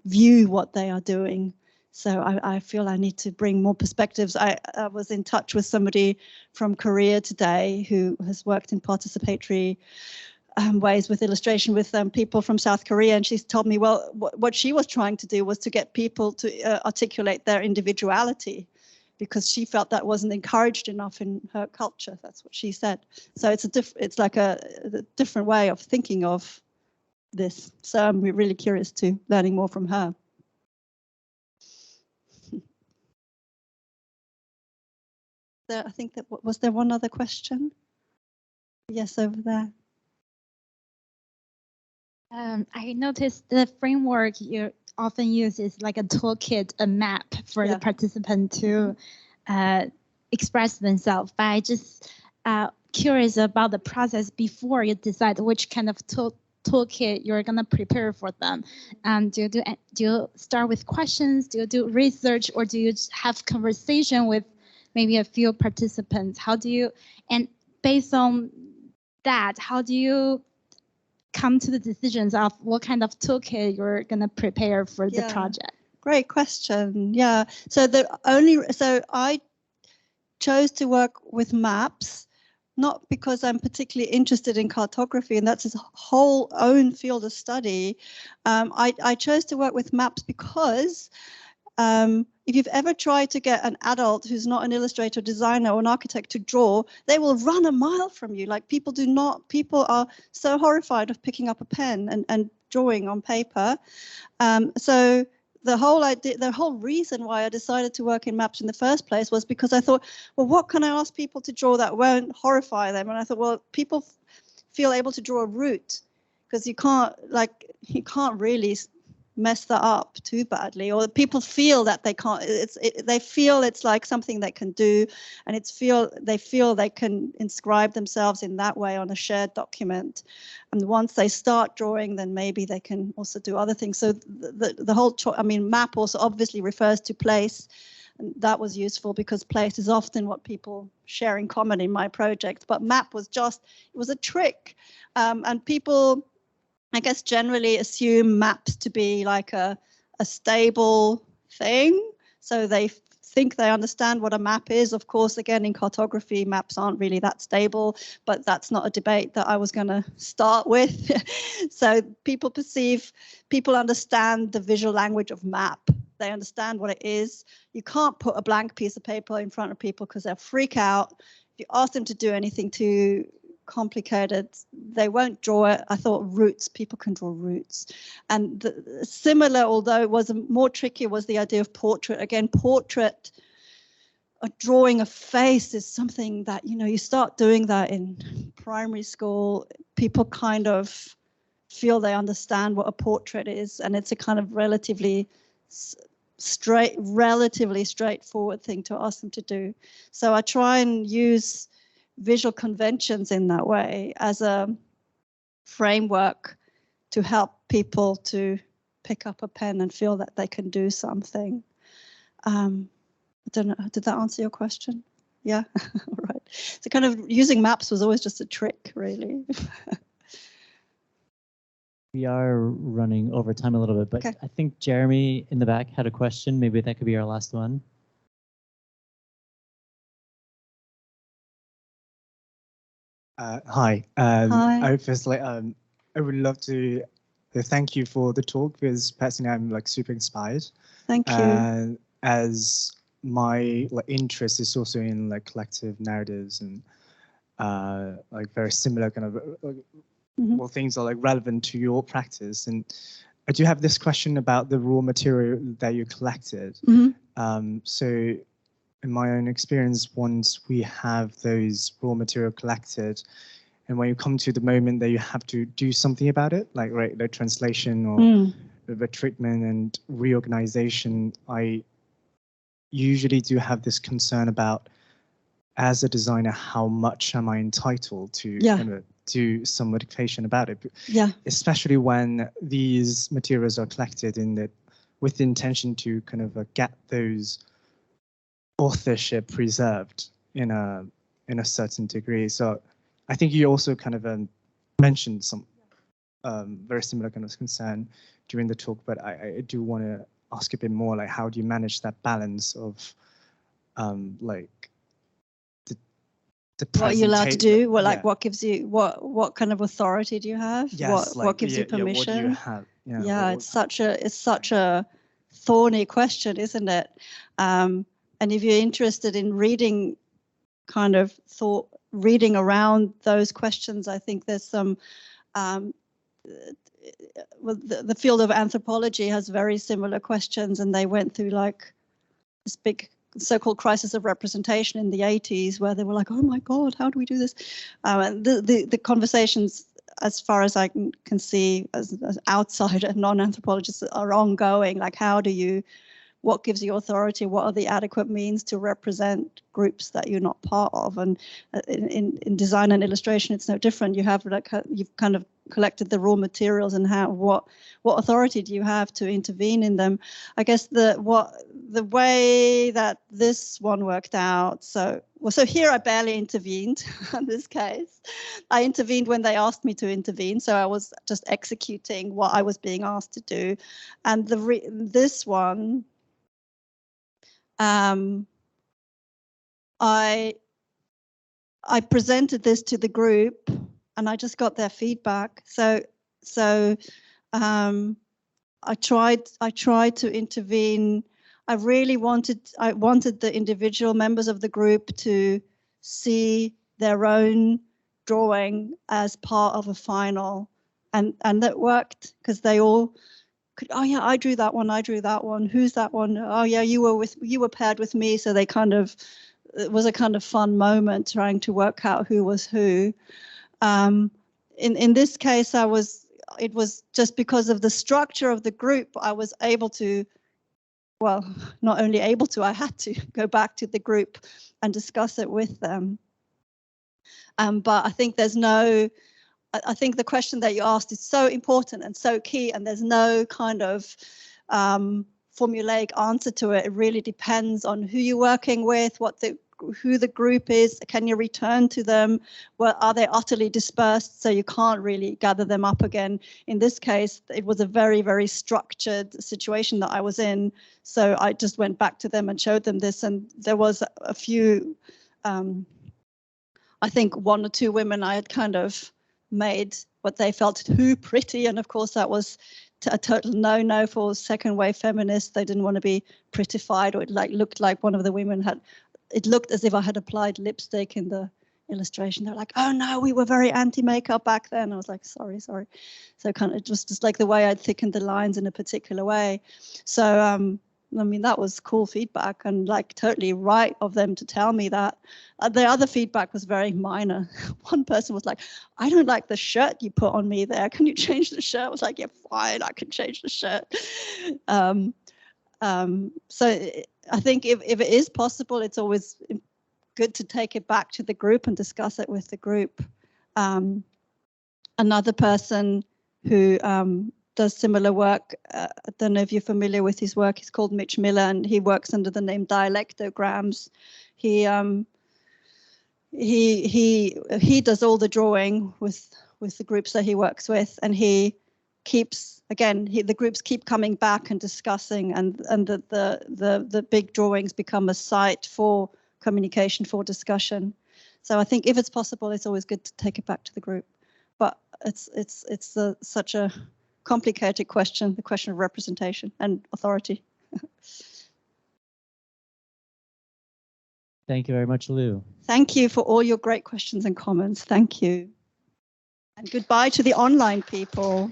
Speaker 2: view what they are doing. So I feel I need to bring more perspectives. I was in touch with somebody from Korea today who has worked in participatory ways with illustration with people from South Korea, and she's told me, well, what she was trying to do was to get people to articulate their individuality, because she felt that wasn't encouraged enough in her culture. That's what she said. So it's like a different way of thinking of this. So I'm really curious to learning more from her. I think that was there one other question? Yes, over there.
Speaker 7: I noticed the framework you often use is like a toolkit, a map for the participant to express themselves. But I just curious about the process before you decide which kind of toolkit you're gonna prepare for them. Do you start with questions? Do you do research, or do you have conversation with maybe a few participants? How do you, and based on that, how do you come to the decisions of what kind of toolkit you're gonna prepare for the project?
Speaker 2: Great question. Yeah. So I chose to work with maps, not because I'm particularly interested in cartography, and that's its whole own field of study. I chose to work with maps because if you've ever tried to get an adult who's not an illustrator, designer, or an architect to draw, they will run a mile from you. Like people are so horrified of picking up a pen and drawing on paper. So the whole reason why I decided to work in maps in the first place was because I thought, well, what can I ask people to draw that won't horrify them? And I thought, well, people feel able to draw a route, because you can't really mess that up too badly, or people feel that they can't. They feel it's like something they can do, and they feel they can inscribe themselves in that way on a shared document. And once they start drawing, then maybe they can also do other things. So the whole map also obviously refers to place, and that was useful because place is often what people share in common in my project. But map was a trick, and people, I guess, generally assume maps to be like a stable thing. So they think they understand what a map is. Of course, again, in cartography, maps aren't really that stable, but that's not a debate that I was going to start with. So people understand the visual language of map. They understand what it is. You can't put a blank piece of paper in front of people because they'll freak out. If you ask them to do anything too complicated, they won't draw it. I thought routes, people can draw routes. And similar, although it was more tricky, was the idea of portrait. Again, portrait, drawing a face is something that, you start doing that in primary school. People kind of feel they understand what a portrait is, and it's a kind of relatively straightforward thing to ask them to do. So I try and use visual conventions in that way as a framework to help people to pick up a pen and feel that they can do something. I don't know, did that answer your question? Yeah, all right. So kind of using maps was always just a trick, really.
Speaker 1: We are running over time a little bit, but okay. I think Jeremy in the back had a question. Maybe that could be our last one.
Speaker 8: Hi.
Speaker 2: Hi.
Speaker 8: Firstly, I would love to thank you for the talk, because personally I'm super inspired.
Speaker 2: Thank you.
Speaker 8: As my interest is also in collective narratives and very similar kind of well, things are relevant to your practice. And I do have this question about the raw material that you collected. So in my own experience, once we have those raw material collected, and when you come to the moment that you have to do something about it, like the translation or the treatment and reorganization, I usually do have this concern about, as a designer, how much am I entitled to kind of do some modification about it? Especially when these materials are collected with the intention to kind of get those authorship preserved in a certain degree. So I think you also kind of mentioned some very similar kind of concern during the talk, but I do want to ask a bit more, how do you manage that balance of
Speaker 2: what you're allowed to do? What gives you what kind of authority do you have?
Speaker 8: Yes,
Speaker 2: what gives you permission?
Speaker 8: What do you have?
Speaker 2: It's such a thorny question, isn't it? And if you're interested in reading around those questions, I think there's some the field of anthropology has very similar questions, and they went through this big so-called crisis of representation in the 80s, where they were like, oh my God, how do we do this? And the conversations, as far as I can see, as outsider non-anthropologists, are ongoing. How do you what gives you authority, what are the adequate means to represent groups that you're not part of. And in design and illustration, it's no different. You have like you've kind of collected the raw materials, and what authority do you have to intervene in them? I guess the way that this one worked out. So here I barely intervened in this case. I intervened when they asked me to intervene, so I was just executing what I was being asked to do. And this one, I presented this to the group, and I just got their feedback. So I tried to intervene. I wanted the individual members of the group to see their own drawing as part of a final, and that worked, because they all could, oh yeah, I drew that one, who's that one? Oh yeah, you were paired with me. So it was a kind of fun moment trying to work out who was who. In this case, it was just because of the structure of the group, I was able to, well, not only able to, I had to go back to the group and discuss it with them. But I think I think the question that you asked is so important and so key, and there's no kind of formulaic answer to it. It really depends on who you're working with, who the group is. Can you return to them? Well, are they utterly dispersed, so you can't really gather them up again? In this case, it was a very, very structured situation that I was in. So I just went back to them and showed them this. And there was a few, I think 1 or 2 women I had kind of made what they felt too pretty. And of course, that was a total no-no for second wave feminists. They didn't want to be prettified, or it looked like one of the women had, it looked as if I had applied lipstick in the illustration. They're like, oh no, we were very anti-makeup back then. I was like, sorry. So kind of, it was just like the way I'd thickened the lines in a particular way. So, I mean, that was cool feedback, and like totally right of them to tell me that. The other feedback was very minor. One person was like, I don't like the shirt you put on me there. Can you change the shirt? I was like, yeah, fine, I can change the shirt. So I think if it is possible, it's always good to take it back to the group and discuss it with the group. Another person who does similar work, I don't know if you're familiar with his work, he's called Mitch Miller, and he works under the name Dialectograms. He does all the drawing with the groups that he works with, and he keeps, again, the groups keep coming back and discussing, and the big drawings become a site for communication, for discussion. So I think if it's possible, it's always good to take it back to the group. But it's such a complicated question, the question of representation and authority.
Speaker 1: Thank you very much, Lou.
Speaker 2: Thank you for all your great questions and comments. Thank you. And goodbye to the online people.